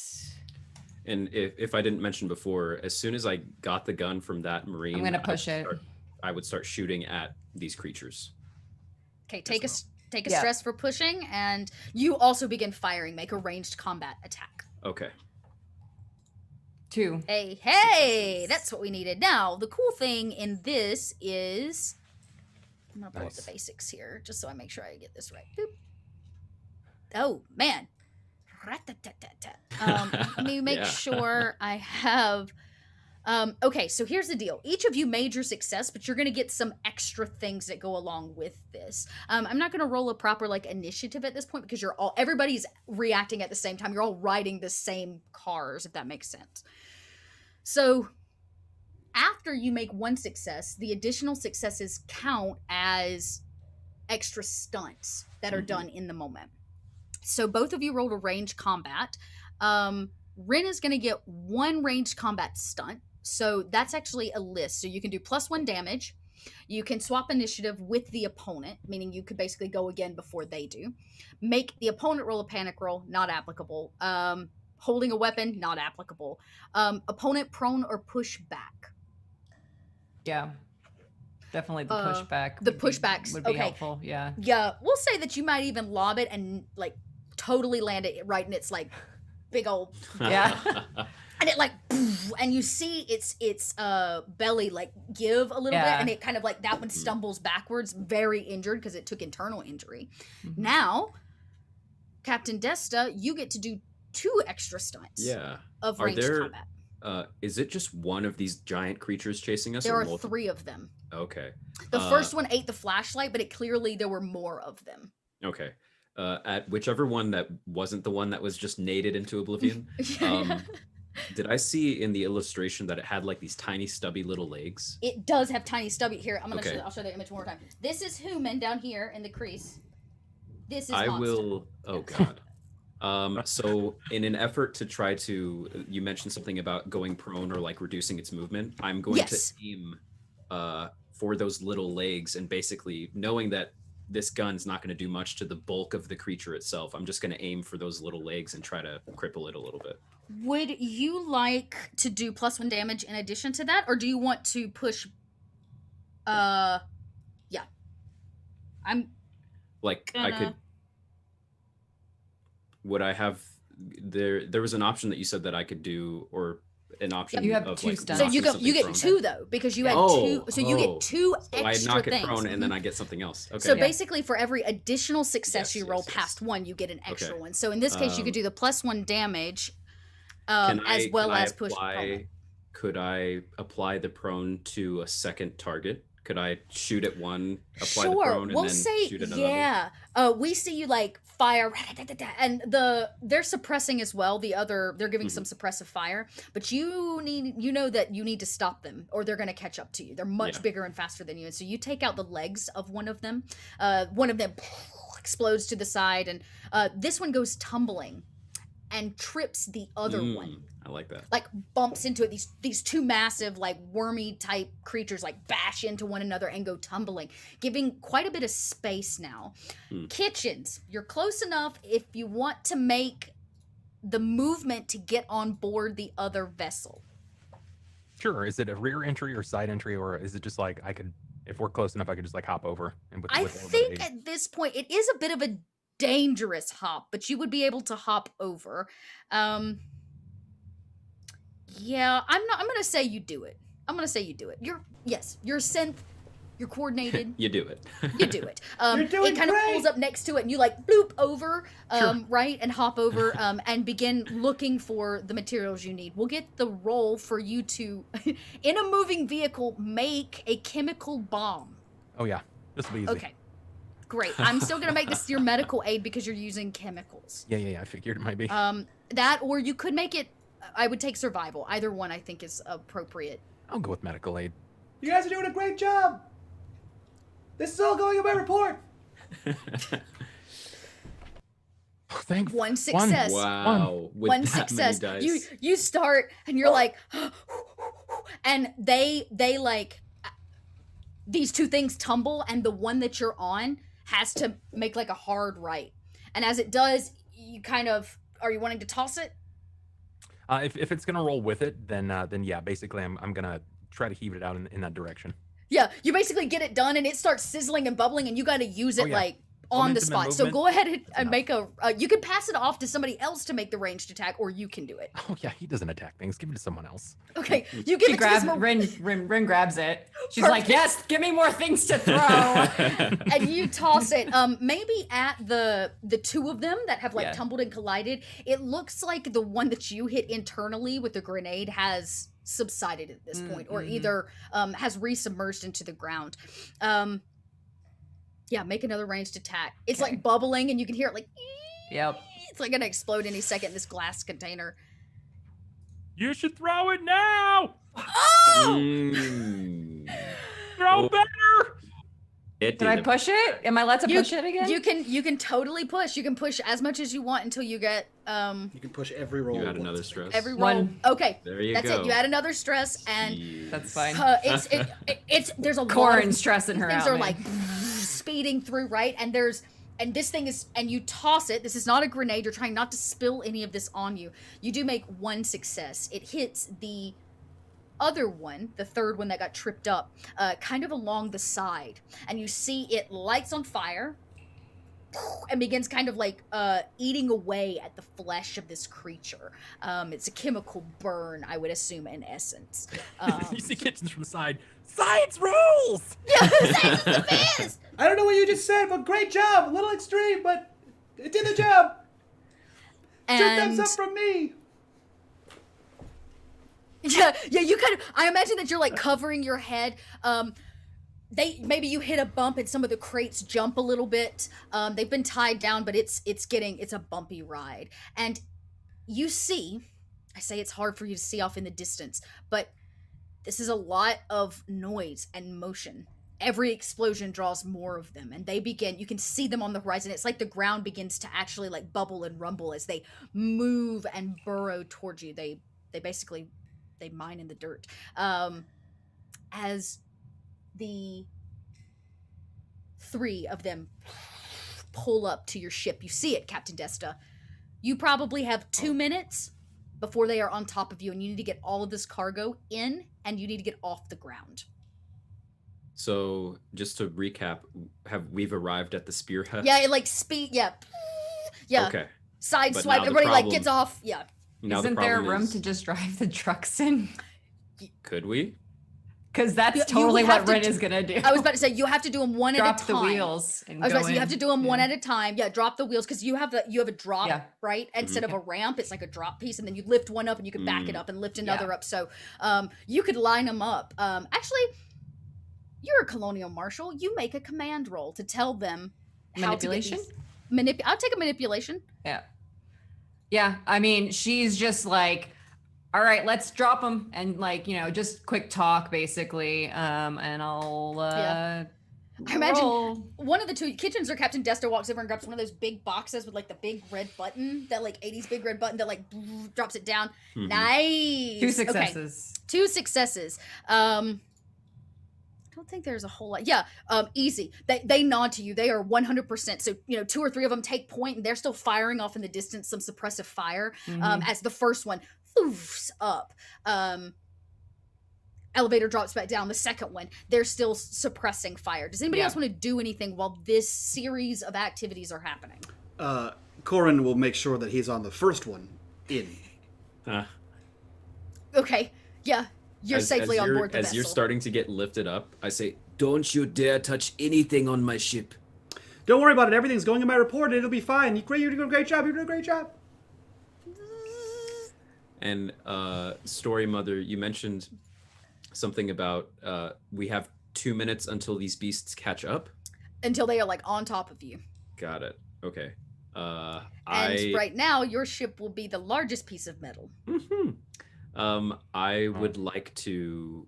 And if I didn't mention before, as soon as I got the gun from that Marine, I'm gonna push it. I would start shooting at these creatures. Okay, take a Yeah. stress for pushing, and you also begin firing. Make a ranged combat attack. Okay. 2. Hey, that's what we needed. Now, the cool thing in this is, I'm gonna pull up the basics here, just so I make sure I get this right. Boop. Oh man. Let me make sure I have. Okay, so here's the deal. Each of you made your success, but you're going to get some extra things that go along with this. I'm not going to roll a proper like initiative at this point because everybody's reacting at the same time. You're all riding the same cars, if that makes sense. So after you make one success, the additional successes count as extra stunts that are done in the moment. So both of you rolled a ranged combat. Rin is going to get one ranged combat stunt. So that's actually a list. So you can do +1 damage. You can swap initiative with the opponent, meaning you could basically go again before they do. Make the opponent roll a panic roll, not applicable. Holding a weapon, not applicable. Opponent prone or push back. Yeah. Definitely the pushback. The pushbacks would be helpful. Yeah. Yeah, we'll say that you might even lob it and like totally land it right in its like big old Yeah. and it like and you see its belly like give a little bit, and it kind of like that one stumbles backwards, very injured because it took internal injury. Now, Captain Desta, you get to do 2 extra stunts. Yeah. Of ranged combat. Is it just one of these giant creatures chasing us? There or are multiple? 3 of them. Okay. The first one ate the flashlight, but there were more of them. Okay. At whichever one that wasn't the one that was just naded into oblivion. Did I see in the illustration that it had like these tiny stubby little legs? It does have tiny stubby. Here, I'll show the image one more time. This is human down here in the crease. This is monster. Oh god. So in an effort to try to, you mentioned something about going prone or like reducing its movement. I'm going to aim for those little legs, and basically knowing that this gun's not going to do much to the bulk of the creature itself, I'm just going to aim for those little legs and try to cripple it a little bit. Would you like to do +1 damage in addition to that, or do you want to push? Yeah. I'm. Like I could. Would I have? There was an option that you said that I could do, or an option. You have of 2 like stunts. So you get prone. 2 though, because you had 2. So you get 2 So extra I knock things. it prone and then I get something else. Okay. So basically, for every additional success Yes, you roll yes. past 1, you get an extra Okay. one. So in this case, you could do the +1 damage, Can as well I as push. apply- Could I apply the prone to a second target? Could I shoot at one, apply the prone, and we'll then say shoot at another? yeah. We see you like fire, and they're suppressing as well. They're giving some suppressive fire, but you know that you need to stop them, or they're going to catch up to you. They're much bigger and faster than you, and so you take out the legs of one of them. One of them explodes to the side, and this one goes tumbling and trips the other one. I like that. Like bumps into it. These 2 massive like wormy type creatures like bash into one another and go tumbling, giving quite a bit of space now. Kitchens, you're close enough if you want to make the movement to get on board the other vessel. Sure. Is it a rear entry or side entry, or is it just like if we're close enough, I could just like hop over? And I think at this point it is a bit of a dangerous hop, but you would be able to hop over. Yeah, I'm gonna say you do it. You're synth, you're coordinated. You do it. You do it. You're doing it kind of great. pulls up next to it, and you like bloop over, Sure. right, and hop over, and begin looking for the materials you need. We'll get the roll for you to, in a moving vehicle, make a chemical bomb. Oh yeah, this will be easy. Okay, great. I'm still gonna make this your medical aid because you're using chemicals. Yeah. I figured it might be. That, or you could make it. I would take survival. Either one, I think, is appropriate. I'll go with medical aid. You guys are doing a great job. This is all going in my report. Thank One success. Wow. With One that success. Many You dice. you start and you're like, and they like these 2 things tumble, and the one that you're on has to make like a hard right. And as it does, you kind of, are you wanting to toss it? If it's gonna roll with it, then yeah, basically I'm gonna try to heave it out in that direction. Yeah, you basically get it done and it starts sizzling and bubbling and you got to use it like on the Momentum and spot. So movement, go ahead and that's make a. You can pass it off to somebody else to make the ranged attack, or you can do it. Oh yeah, he doesn't attack things. Give it to someone else. Okay, you give She it grabs to this Rin grabs it. She's like, yes, give me more things to throw. and you toss it. Maybe at the two of them that have like tumbled and collided. It looks like the one that you hit internally with the grenade has subsided at this point, or either has resubmerged into the ground. Yeah, make another ranged attack. It's like bubbling, and you can hear it like. Yep. It's like gonna explode any second in this glass container. You should throw it now. Oh! Throw better. Can I push it? Am I allowed to push it again? You can totally push. You can push as much as you want until you get You can push every roll. You add another stress. every roll. One. Okay, There you that's go. it. You add another stress, and That's fine. it's there's a lot Corin of stressing her things out. are man. like speeding through, right? And this thing is, and you toss it. This is not a grenade. You're trying not to spill any of this on you. You do make one success. It hits the other one, the third one that got tripped up, kind of along the side, and you see it lights on fire and begins kind of like eating away at the flesh of this creature. It's a chemical burn, I would assume, in essence. You see Kitchens from the side. Science rules. Yeah, science is the best! I don't know what you just said, but great job. A little extreme, but it did the job. Two thumbs up from me. Yeah, you kind of. I imagine that you're like covering your head. Maybe you hit a bump and some of the crates jump a little bit. They've been tied down, but it's a bumpy ride. And you see, I say it's hard for you to see off in the distance, but this is a lot of noise and motion. Every explosion draws more of them, and you can see them on the horizon. It's like the ground begins to actually like bubble and rumble as they move and burrow towards you. They basically mine in the dirt. As the three of them pull up to your ship, you see it, Captain Desta. You probably have 2 minutes before they are on top of you, and you need to get all of this cargo in, and you need to get off the ground. So, just to recap, we've arrived at the spearhead? Yeah, it like speed. Yeah. Okay. Side But swipe. now the Everybody like problem- gets off. Yeah. Now Isn't the there problem room is, to just drive the trucks in? Could we? Because that's You totally have what to Rin do- is gonna do. I was about to say you have to do them one drop at a the time. wheels and I was go about to say you have to do them one Yeah. at a time. Yeah, drop the wheels because you have a drop, Yeah. right? Instead of a ramp, it's like a drop piece, and then you lift one up and you can back it up and lift another up. So you could line them up. Actually, you're a colonial marshal. You make a command roll to tell them Manipulation? how to get these. I'll take a manipulation. Yeah. Yeah. I mean, she's just like, all right, let's drop them and like, just quick talk basically. And I'll I imagine roll. one of the two Kitchens or Captain Desta walks over and grabs one of those big boxes with like the big red button, that like 80s big red button that like drops it down. Mhm. Nice. 2 Okay. successes. 2 successes. I don't think there's a whole lot. Yeah, easy. They nod to you. They are 100%. So, 2 or 3 of them take point, and they're still firing off in the distance some suppressive fire as the first one foofs up. Elevator drops back down. The second one, they're still suppressing fire. Does anybody else want to do anything while this series of activities are happening? Corin will make sure that he's on the first one in. Okay, yeah. You're safely on board the As vessel. you're starting to get lifted up, I say, Don't you dare touch anything on my ship. Don't worry about it. Everything's going in my report, and it'll be fine. You're doing a great job. You're doing a great job. and Story Mother, you mentioned something about we have 2 minutes until these beasts catch up. Until they are like on top of you. Got it. Okay. And right now, your ship will be the largest piece of metal. I would like to.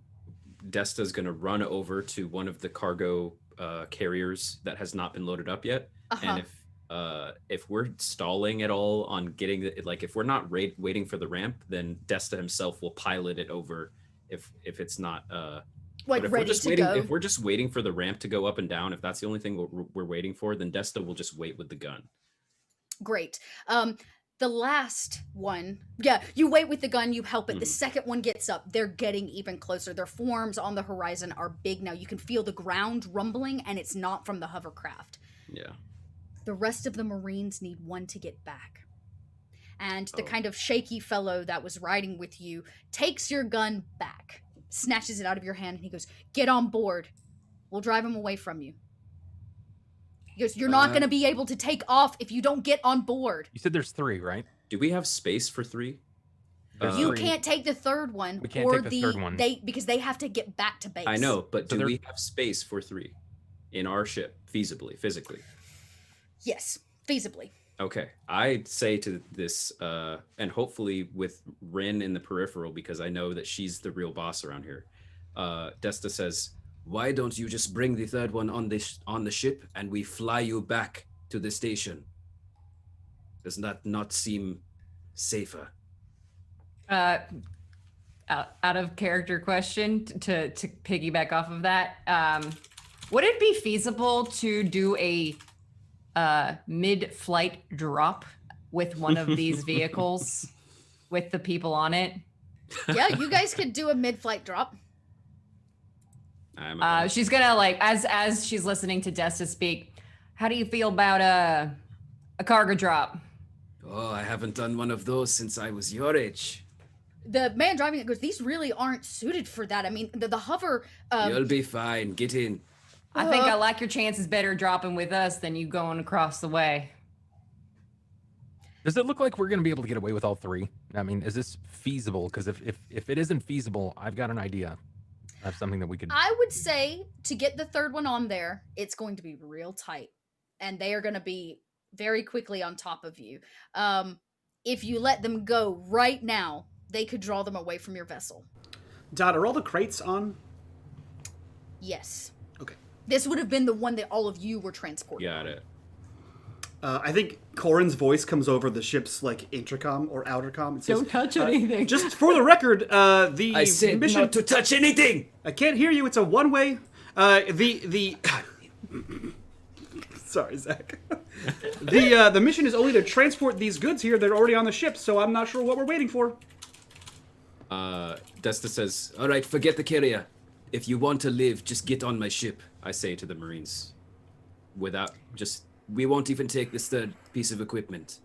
Desta's going to run over to one of the cargo carriers that has not been loaded up yet, and if we're stalling at all on getting it, like if we're not waiting for the ramp, then Desta himself will pilot it over. If it's not Like but if ready we're just to waiting, go. if we're just waiting for the ramp to go up and down, if that's the only thing we're waiting for, then Desta will just wait with the gun. Great. The last one, yeah, you wait with the gun, you help it. The second one gets up. They're getting even closer. Their forms on the horizon are big now. You can feel the ground rumbling, and it's not from the hovercraft. Yeah. The rest of the Marines need one to get back. And the kind of shaky fellow that was riding with you takes your gun back, snatches it out of your hand, and he goes, "Get on board. We'll drive him away from you." He goes, "You're not going to be able to take off if you don't get on board." You said there's 3, right? Do we have space for 3? You can't take the third one. We can't take the third one. Because they have to get back to base. I know, but So do we have space for 3 in our ship, feasibly, physically? Yes, feasibly. Okay, I'd say to this, and hopefully with Rin in the peripheral, because I know that she's the real boss around here. Desta says, Why don't you just bring the third one on the ship and we fly you back to the station? Does that not seem safer? Out of character question to piggyback off of that. Would it be feasible to do a mid-flight drop with one of these vehicles with the people on it? Yeah, you guys could do a mid-flight drop. She's gonna like as she's listening to Desta speak. How do you feel about a cargo drop? Oh, I haven't done one of those since I was your age. The man driving it goes, "These really aren't suited for that. I mean, the hover." You'll be fine. Get in. I think I like your chances better dropping with us than you going across the way. Does it look like we're going to be able to get away with all 3? I mean, is this feasible? Because if it isn't feasible, I've got an idea of something that we could. I would say to get the third one on there, it's going to be real tight, and they are going to be very quickly on top of you. If you let them go right now, they could draw them away from your vessel. Dot, are all the crates on? Yes. Okay. This would have been the one that all of you were transporting. got it. I think Corin's voice comes over the ship's like intercom or outercom. It says, Don't touch anything. Just for the record, the I said mission. not to touch anything. I can't hear you. It's a one-way. The Sorry, Zach. The mission is only to transport these goods here. They're already on the ship, so I'm not sure what we're waiting for. Desta says, All right, forget the carrier. If you want to live, just get on my ship. I say to the Marines, We won't even take this third piece of equipment.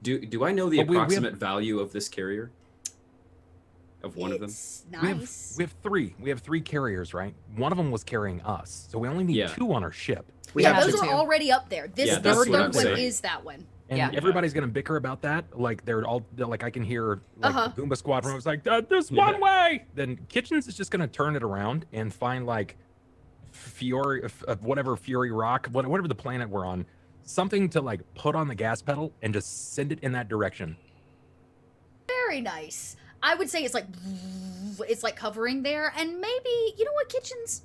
Do I know the approximate value of this carrier? Of one of them? Nice. We have 3. We have 3 carriers, right? One of them was carrying us, so we only need 2 on our ship. Those are already up there. This third one is that one. And everybody's gonna bicker about that. Like they're like I can hear like the Goomba Squadron was like, "This one way." Then Kitchens is just gonna turn it around and find like Fury Rock, whatever the planet we're on, something to like put on the gas pedal and just send it in that direction. Very nice. I would say it's like hovering there, and maybe you know what, Kitchens,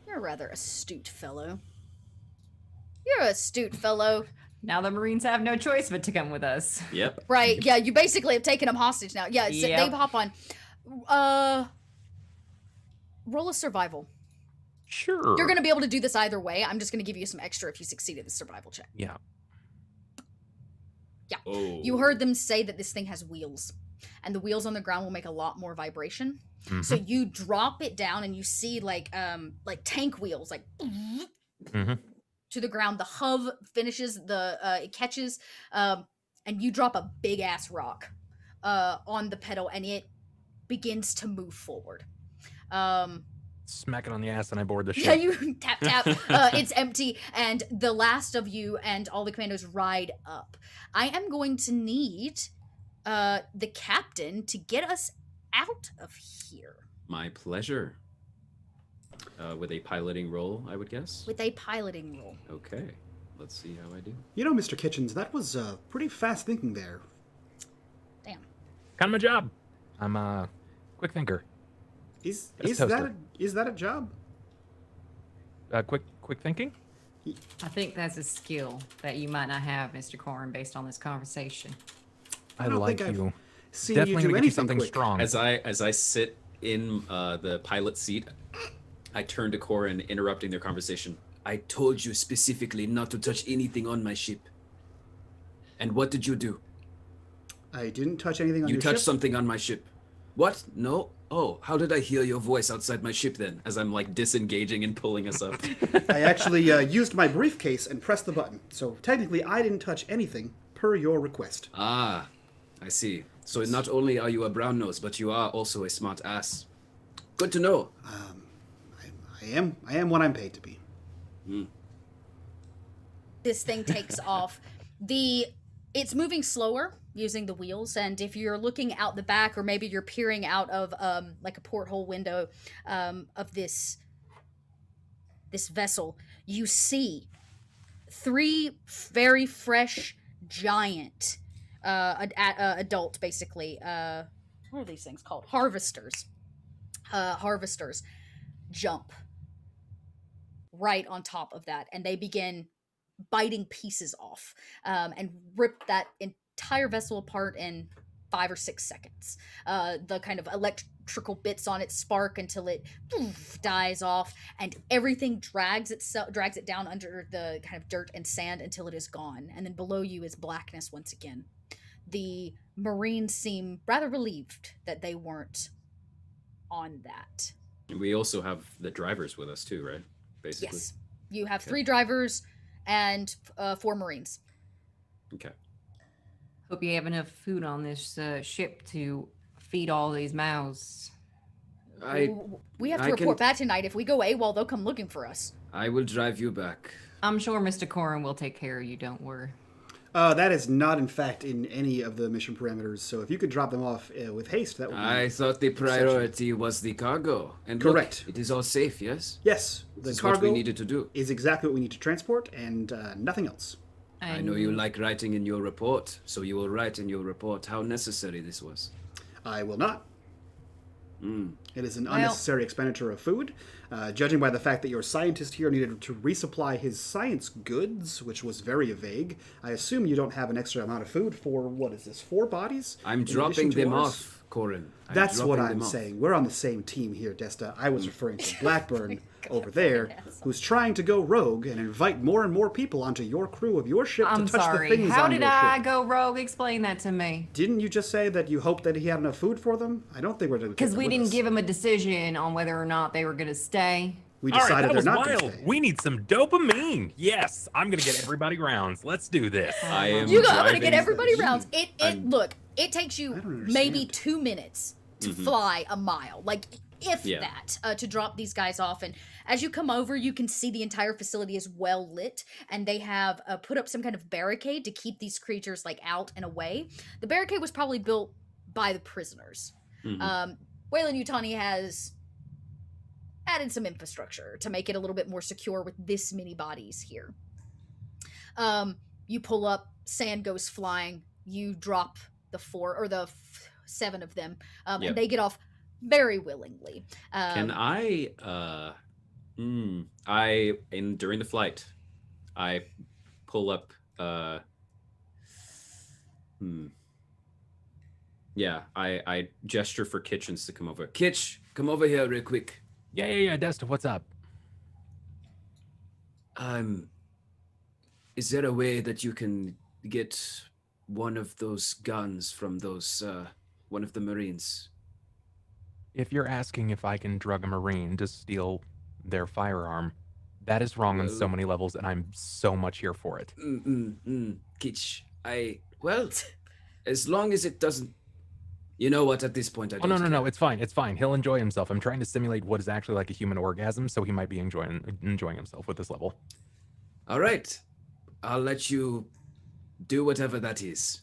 you're a rather astute fellow. You're an astute fellow. Now the Marines have no choice but to come with us. Yep. Right. Yeah. You basically have taken them hostage now. Yeah. So they hop on. Roll a survival. Sure. You're gonna be able to do this either way. I'm just gonna give you some extra if you succeed at the survival check. Yeah. Yeah. Oh. You heard them say that this thing has wheels, and the wheels on the ground will make a lot more vibration. Mm-hmm. So you drop it down, and you see like tank wheels, like. Mm-hmm. To the ground. The hub finishes it catches, and you drop a big ass rock on the pedal, and it begins to move forward. Smack it on the ass, and I board the ship. Yeah, you tap. It's empty, and the last of you and all the commandos ride up. I am going to need the captain to get us out of here. My pleasure. With a piloting roll, I would guess. With a piloting roll. Okay, let's see how I do. You know, Mr. Kitchens, that was pretty fast thinking there. Damn. Kind of my job. I'm a quick thinker. Is that a job? Quick thinking? I think that's a skill that you might not have, Mr. Corrin, based on this conversation. I like you. See Definitely you do gonna get you anything something quick. strong. As I sit in the pilot seat, I turn to Corin, interrupting their conversation. I told you specifically not to touch anything on my ship. And what did you do? I didn't touch anything on You your touched ship. something on my ship. What? No? Oh, how did I hear your voice outside my ship then? As I'm like disengaging and pulling us up. I actually used my briefcase and pressed the button. So technically, I didn't touch anything per your request. Ah, I see. So not only are you a brown nose, but you are also a smart ass. Good to know. I am what I'm paid to be. This thing takes off. It's moving slower using the wheels, and if you're looking out the back, or maybe you're peering out of like a porthole window of this vessel, you see 3 very fresh giant adult, basically, what are these things called? Harvesters jump right on top of that, and they begin biting pieces off and rip that entire vessel apart in 5 or 6 seconds. The kind of electrical bits on it spark until it dies off, and everything drags it down under the kind of dirt and sand until it is gone. And then below you is blackness once again. The Marines seem rather relieved that they weren't on that. We also have the drivers with us too, right? Basically. Yes, you have 3 drivers and 4 Marines. Okay. Hope you have enough food on this ship to feed all these mouths. We have to I report can- back tonight. If we go AWOL, they'll come looking for us. I will drive you back. I'm sure Mr. Corin will take care of you, don't worry. That is not, in fact, in any of the mission parameters. So if you could drop them off with haste, that would be... I thought the priority was the cargo. And Correct. Look, it is all safe, yes? Yes, the This is cargo what we needed to do. is exactly what we need to transport, and nothing else. I know you like writing in your report, so you will write in your report how necessary this was. I will not. Mm. It is an unnecessary expenditure of food. Judging by the fact that your scientist here needed to resupply his science goods, which was very vague, I assume you don't have an extra amount of food for, what is this, 4 bodies? I'm in dropping addition to them ours? off, Corin. That's what I'm saying. We're on the same team here, Desta. I was referring to Blackburn over there, who's trying to go rogue and invite more and more people onto your crew of your ship I'm to touch sorry. the things How on did your I ship. go rogue? Explain that to me. Didn't you just say that you hoped that he had enough food for them? I don't think we're going to Because we didn't give him a decision on whether or not they were going to stay. We All right, decided that they're was not going to wild. stay. We need some dopamine. Yes, I'm gonna get everybody rounds. Let's do this. I am I'm gonna driving- get everybody rounds. I'm- Look, it takes you don't maybe understand. 2 minutes to fly a mile, like if Yeah. that, to drop these guys off. And as you come over, you can see the entire facility is well lit, and they have put up some kind of barricade to keep these creatures like out and away. The barricade was probably built by the prisoners. Mhm. Wayland Yutani has added some infrastructure to make it a little bit more secure with this many bodies here. You pull up, sand goes flying, you drop the 4 or the 7 of them, Yep. and they get off very willingly. Can during the flight, I pull up Yeah, I gesture for Kitchens to come over. Kitch, come over here real quick. Yeah, Desta, what's up? Is there a way that you can get one of those guns from those, one of the Marines? If you're asking if I can drug a Marine to steal their firearm, that is wrong on so Well- many levels, and I'm so much here for it. Kitch, well, as long as it doesn't, you know what, at this point I Oh, don't no, it's fine, He'll enjoy himself. I'm trying to simulate what is actually like a human orgasm, so he might be enjoying himself with this level. All right, I'll let you do whatever that is.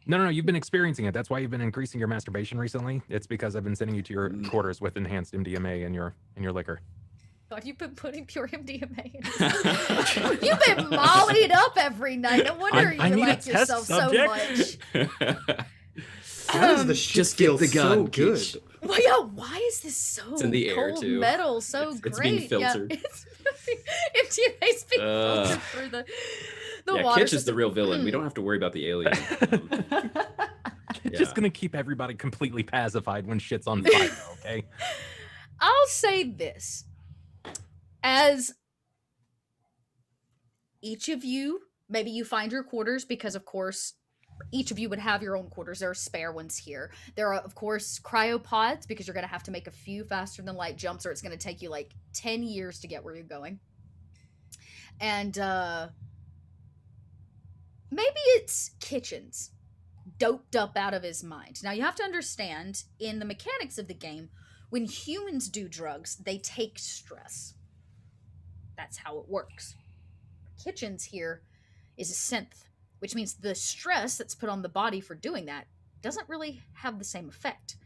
No, you've been experiencing it. That's why you've been increasing your masturbation recently. It's because I've been sending you to your quarters with enhanced MDMA in your liquor. God, you've been putting pure MDMA in. You've been mollied up every night. No wonder I you need a like test yourself subject. so much. How does the ship Just feel get the gun, so good? Kitch. Well, yeah, why is this so It's in the air, cold too. metal so It's great? being filtered. Yeah, it's MDMA's being filtered through the Yeah, water Kitch is the system. real villain. We don't have to worry about the alien. Just gonna keep everybody completely pacified when shit's on fire, okay? I'll say this. As each of you, maybe you find your quarters because, of course, each of you would have your own quarters. There are spare ones here. There are, of course, cryopods, because you're going to have to make a few faster than light jumps, or it's going to take you like 10 years to get where you're going. And maybe it's Kitchens, doped up out of his mind. Now, you have to understand, in the mechanics of the game, when humans do drugs, they take stress. That's how it works. Kitchens here is a synth, which means the stress that's put on the body for doing that doesn't really have the same effect.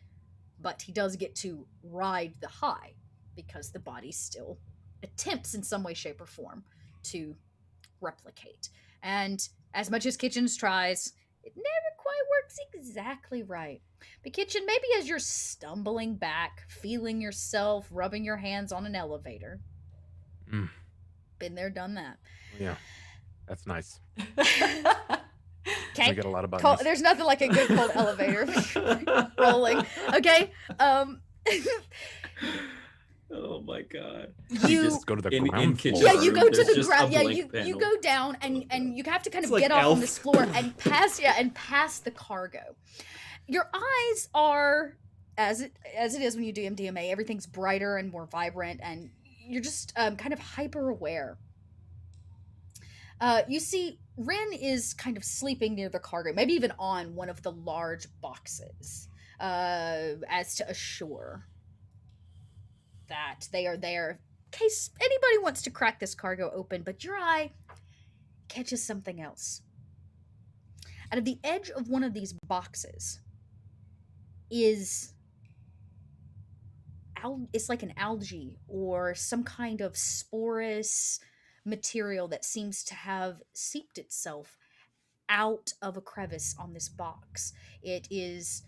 But he does get to ride the high, because the body still attempts in some way, shape, or form to replicate. And as much as Kitchens tries, it never quite works exactly right. But Kitchen, maybe as you're stumbling back, feeling yourself, rubbing your hands on an elevator. Been there, done that. Yeah, that's nice. Okay. We got a lot of buttons. There's nothing like a good cold elevator rolling. Okay. Oh my god. You just go to the ground floor. Yeah, you go to the just ground. a Yeah, you blank go down and you have to kind of like get off Elf. on this floor and pass the cargo. Your eyes are as it is when you do MDMA. Everything's brighter and more vibrant, and you're just kind of hyper aware. You see, Ren is kind of sleeping near the cargo, maybe even on one of the large boxes, as to assure that they are there in case anybody wants to crack this cargo open. But your eye catches something else. Out of the edge of one of these boxes is it's like an algae or some kind of sporous material that seems to have seeped itself out of a crevice on this box. It is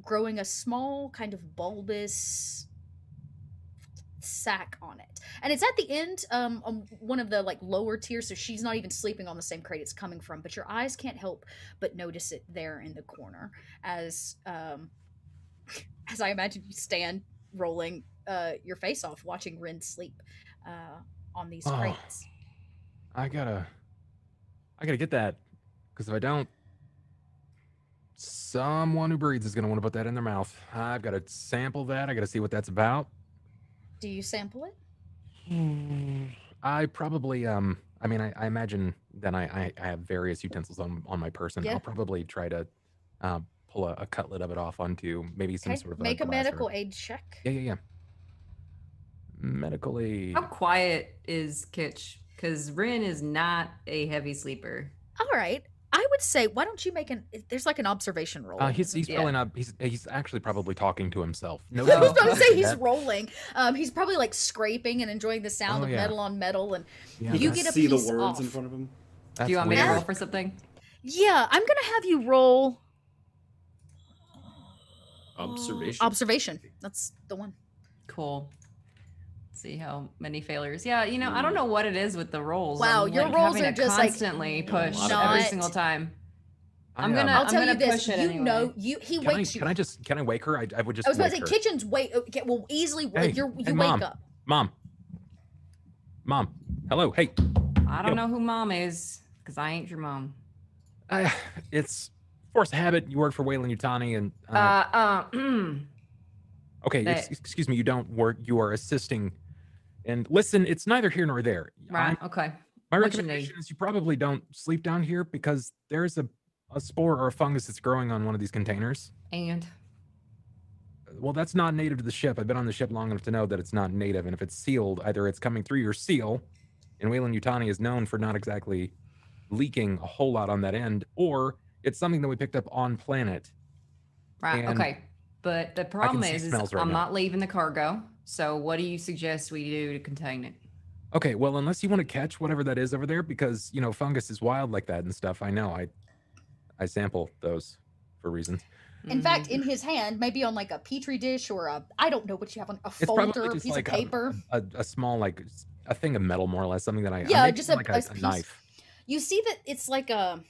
growing a small kind of bulbous sack on it, and it's at the end on one of the like lower tiers, so she's not even sleeping on the same crate it's coming from, but your eyes can't help but notice it there in the corner as I imagine you stand rolling your face off watching Rin sleep on these crates. I gotta get that, because if I don't, someone who breathes is gonna want to put that in their mouth. I've got to sample that. I got to see what that's about. Do you sample it? I probably I mean, I imagine that I have various utensils on my person. Yeah. I'll probably try to pull a cutlet of it off onto maybe some sort of Make a glass medical or... aid check. Yeah. Medical aid. How quiet is Kitch? Because Rin is not a heavy sleeper. All right. I would say, why don't you make there's like an observation roll. He's probably not. He's actually probably talking to himself. No, I was about to say he's rolling. He's probably like scraping and enjoying the sound of yeah. metal on metal, and Yeah. you get a see piece the words off. in front of him. Do you want me to roll for something? Yeah, I'm gonna have you roll Observation. That's the one. Cool. See how many failures. Yeah, I don't know what it is with the rolls. Wow, I'm, your rolls having are to just, like, constantly push not- every single time. I'll I'll tell you gonna this. push it You anyway. know, he wakes you. Can I wake her? I would just. I was about to say, wake her. Kitchen's will easily. Hey, you hey, wake Mom. up. Mom. Hello. Hey. I don't know who mom is because I ain't your mom. It's force of habit. You work for Wayland Yutani, and okay. Excuse me. You don't work. You are assisting. And listen, it's neither here nor there. Right. Okay. My What's your recommendation is you probably don't sleep down here, because there's a spore or a fungus that's growing on one of these containers. And Well, that's not native to the ship. I've been on the ship long enough to know that it's not native. And if it's sealed, either it's coming through your seal, and Wayland Yutani is known for not exactly leaking a whole lot on that end, or it's something that we picked up on planet. right. And Okay. But the problem see is smells right I'm now. not leaving the cargo. So what do you suggest we do to contain it? Okay, well, unless you want to catch whatever that is over there, because, fungus is wild like that and stuff. I know. I sample those for reasons. In fact, in his hand, maybe on like a petri dish or I don't know what you have on a It's folder, probably a just piece like of paper. a small, like a thing of metal, more or less, something that I Yeah, maybe just like a piece. knife. You see that it's like a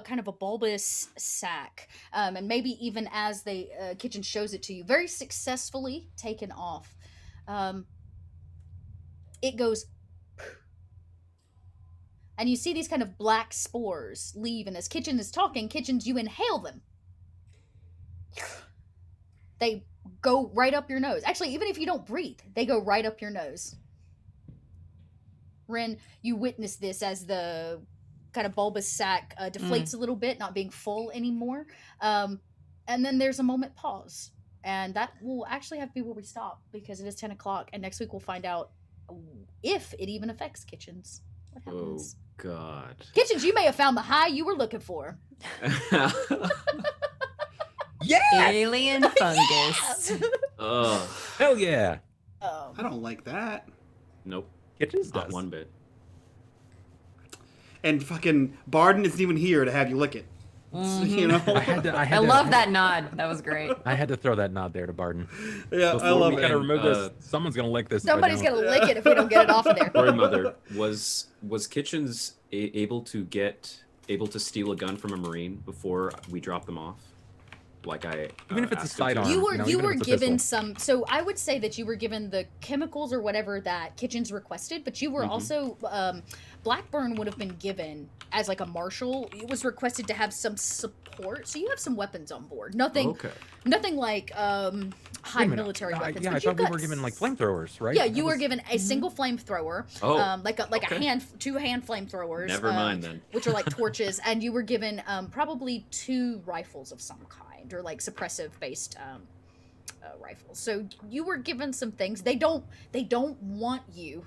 kind of a bulbous sack, and maybe even as the kitchen shows it to you, very successfully taken off. It goes and you see these kind of black spores leave, and as Kitchen is talking, Kitchens, you inhale them. They go right up your nose. Actually, even if you don't breathe, they go right up your nose. Ren, you witness this as the kind of bulbous sac deflates a little bit, not being full anymore. And then there's a moment pause. And that will actually have to be where we stop, because it is 10 o'clock, and next week we'll find out if it even affects Kitchens. What happens? Oh, God. Kitchens, you may have found the high you were looking for. Yeah! Alien fungus. Oh, Hell yeah! I don't like that. nope. Kitchens Not does. one bit. And fucking Barden isn't even here to have you lick it. You know? I love that nod. That was great. I had to throw that nod there to Barden. Yeah, I Before love we it. gotta remove this. Someone's gonna lick this. if I Somebody's don't. going to lick it if we don't get it off of there. Sorry, Mother. Was Kitchens able to steal a gun from a Marine before we drop them off? Like I Even if it's a asked him to? sidearm. You were You know, you even if were it's a given pistol. some, so I would say that you were given the chemicals or whatever that Kitchens requested, but you were also Blackburn would have been given as like a marshal. It was requested to have some support, so you have some weapons on board. Nothing like high Wait a minute. military weapons. Yeah, but I you thought we got were given like flamethrowers, right? Yeah, That you were was- given a single flamethrower, Oh, like a okay. two hand flamethrowers. Never mind then. Which are like torches, and you were given probably 2 rifles of some kind, or like suppressive based rifles. So you were given some things. They don't want you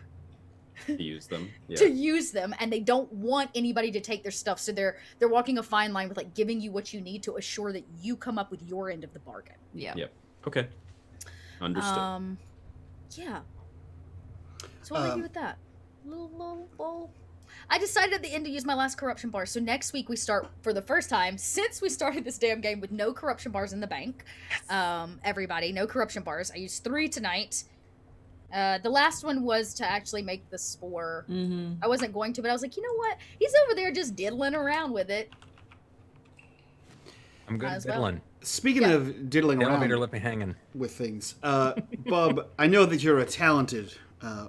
To use them. Yeah. to use them, and they don't want anybody to take their stuff. So they're walking a fine line with like giving you what you need to assure that you come up with your end of the bargain. Yeah. Yep. Okay. Understood. Yeah. So I'll leave you with that. Little. I decided at the end to use my last corruption bar. So next week we start, for the first time since we started this damn game, with no corruption bars in the bank. Everybody, no corruption bars. I used 3 tonight. The last one was to actually make the spore. I wasn't going to, but I was like, you know what? He's over there just diddling around with it. I'm good Might at as well. diddling. Speaking of diddling The around elevator left me hanging. with things, Bub, I know that you're a talented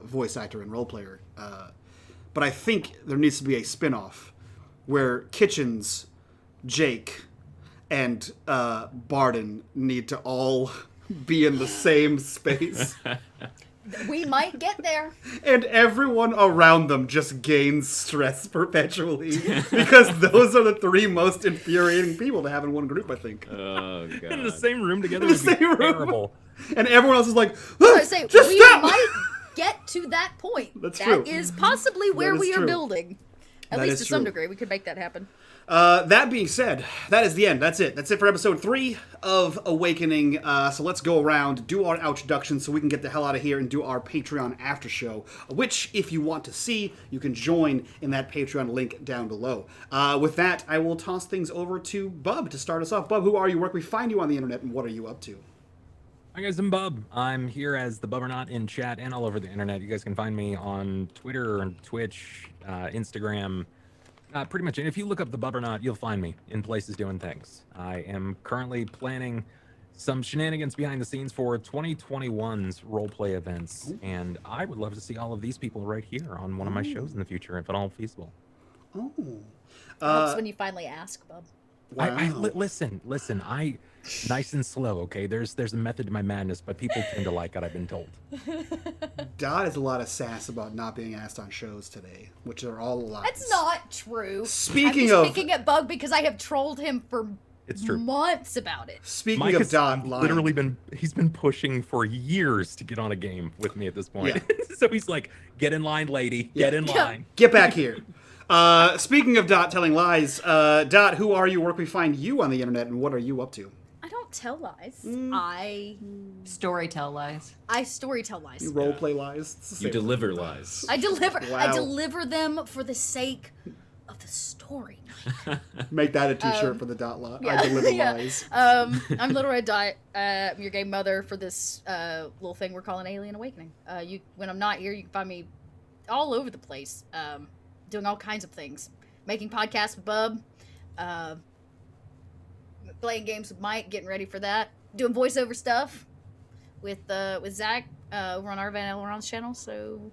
voice actor and role player, but I think there needs to be a spin-off where Kitchens, Jake, and Barden need to all be in the same space. We might get there. And everyone around them just gains stress perpetually. Because those are the 3 most infuriating people to have in one group, I think. Oh God. In the same room together In the would be same room. terrible. And everyone else is like, I say just we stop! might get to that point. That's That true. is possibly where is we are true. building. At That least is to some true. degree, we could make that happen. That being said, that is the end. That's it. That's it for episode 3 of Awakening. So let's go around, do our introduction so we can get the hell out of here and do our Patreon after show, which, if you want to see, you can join in that Patreon link down below. With that, I will toss things over to Bub to start us off. Bub, who are you? Where can we find you on the internet, and what are you up to? Hi guys, I'm Bub. I'm here as the Bubbernaut in chat and all over the internet. You guys can find me on Twitter and Twitch, Instagram, pretty much. And if you look up the Bubbernaut, you'll find me in places doing things. I am currently planning some shenanigans behind the scenes for 2021's roleplay events, and I would love to see all of these people right here on one of my shows in the future, if at all feasible. Oh. Helps when you finally ask, Bub. Wow. Listen, nice and slow, okay? There's a method to my madness, but people tend to like it, I've been told. Dot has a lot of sass about not being asked on shows today, which are all lies. That's not true. Speaking I'm of- just picking at Bug because I have trolled him for It's true. months about it. Speaking Mike of has Dot lying. literally he's been pushing for years to get on a game with me at this point. Yeah. So he's like, get in line, lady, get in Yeah. line. Get back here. Speaking of Dot telling lies, Dot, who are you? Where can we find you on the internet, and what are you up to? I don't tell lies. Storytell lies. I storytell lies. You role play lies? It's the You same. deliver lies. I deliver. Wow. I deliver them for the sake of the story. Make that a t-shirt for the Dot lot. yeah, I deliver yeah. lies. I'm Little Red Dot. I'm your game mother for this little thing we're calling Alien Awakening. When I'm not here, you can find me all over the place, doing all kinds of things, making podcasts with Bub, playing games with Mike, getting ready for that, doing voiceover stuff with Zach over on our Van Elron's channel. So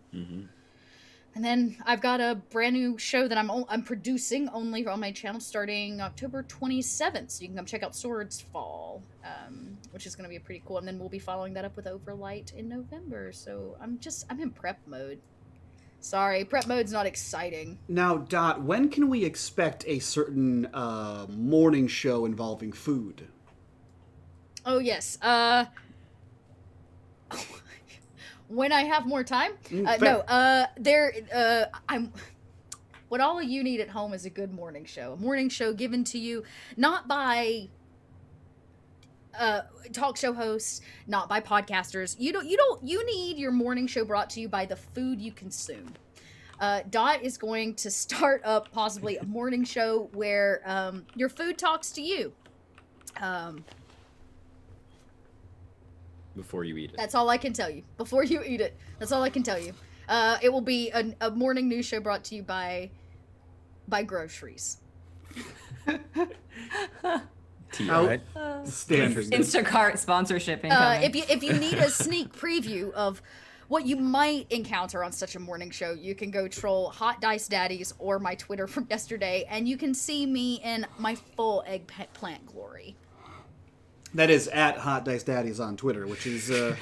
And then I've got a brand new show that I'm producing only on my channel starting October 27th. So you can come check out Swords Fall, which is going to be pretty cool. And then we'll be following that up with Overlight in November. So I'm in prep mode. Sorry, prep mode's not exciting. Now, Dot, when can we expect a certain morning show involving food? Oh, yes. When I have more time? What all of you need at home is a good morning show. A morning show given to you not by talk show hosts, not by podcasters. You need your morning show brought to you by the food you consume. Dot is going to start up possibly a morning show where your food talks to you. Before you eat it. That's all I can tell you. Before you eat it. That's all I can tell you. It will be a morning news show brought to you by groceries. Right? Standard. Instacart sponsorship incoming. If you need a sneak preview of what you might encounter on such a morning show, you can go troll Hot Dice Daddies or my Twitter from yesterday, and you can see me in my full eggplant glory. That is at Hot Dice Daddies on Twitter, which is so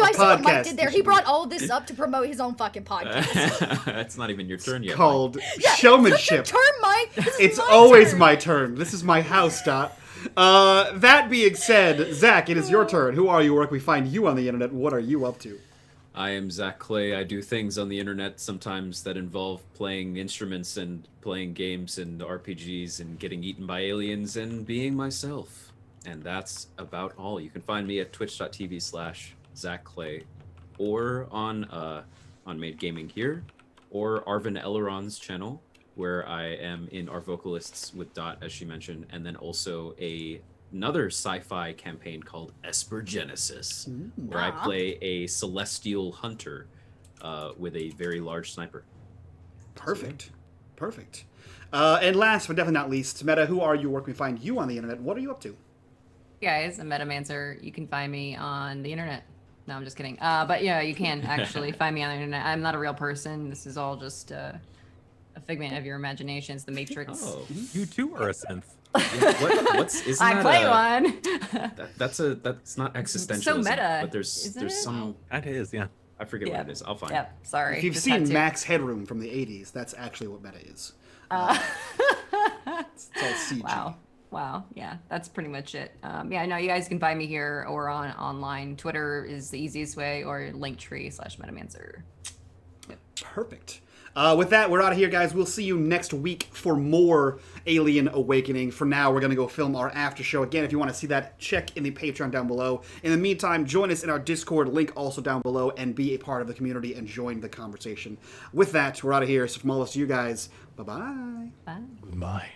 I see what Mike did there. He brought all this up to promote his own fucking podcast. That's not even your turn yet. Called showmanship. It's your turn, Mike. It's always my turn. This is my house, Dot. That being said, Zach, it is your turn. Who are you? Where can we find you on the internet? What are you up to? I am Zach Clay. I do things on the internet sometimes that involve playing instruments and playing games and RPGs and getting eaten by aliens and being myself. And that's about all. You can find me at twitch.tv/Zach Clay or on unMadeGaming here or Arvin Elleron's channel, where I am in Our Vocalists with Dot, as she mentioned, and then also another sci-fi campaign called Esper Genesis, where I play a celestial hunter with a very large sniper. Perfect. Perfect. And last but definitely not least, Meta, who are you? Where can we find you on the internet? What are you up to? Guys, I'm Metamancer. You can find me on the internet. No, I'm just kidding. But yeah, you can actually find me on the internet. I'm not a real person. This is all just a figment of your imagination. It's the Matrix. Oh, You too are a synth. Isn't I that play one. that's not existentialism. So meta, but there's isn't it? some. That is, yeah. I forget what it is. I'll find it. Yep, sorry. If you've just had seen to. Max Headroom from the 80s, that's actually what Meta is. It's all CG. Wow. Yeah, that's pretty much it. Yeah, no, you guys can find me here or online. Twitter is the easiest way, or Linktree/Metamancer. Yep. Perfect. With that, we're out of here, guys. We'll see you next week for more Alien Awakening. For now, we're going to go film our after show. Again, if you want to see that, check in the Patreon down below. In the meantime, join us in our Discord, link also down below, and be a part of the community and join the conversation. With that, we're out of here. So from all of us to you guys, bye-bye. Bye. Bye.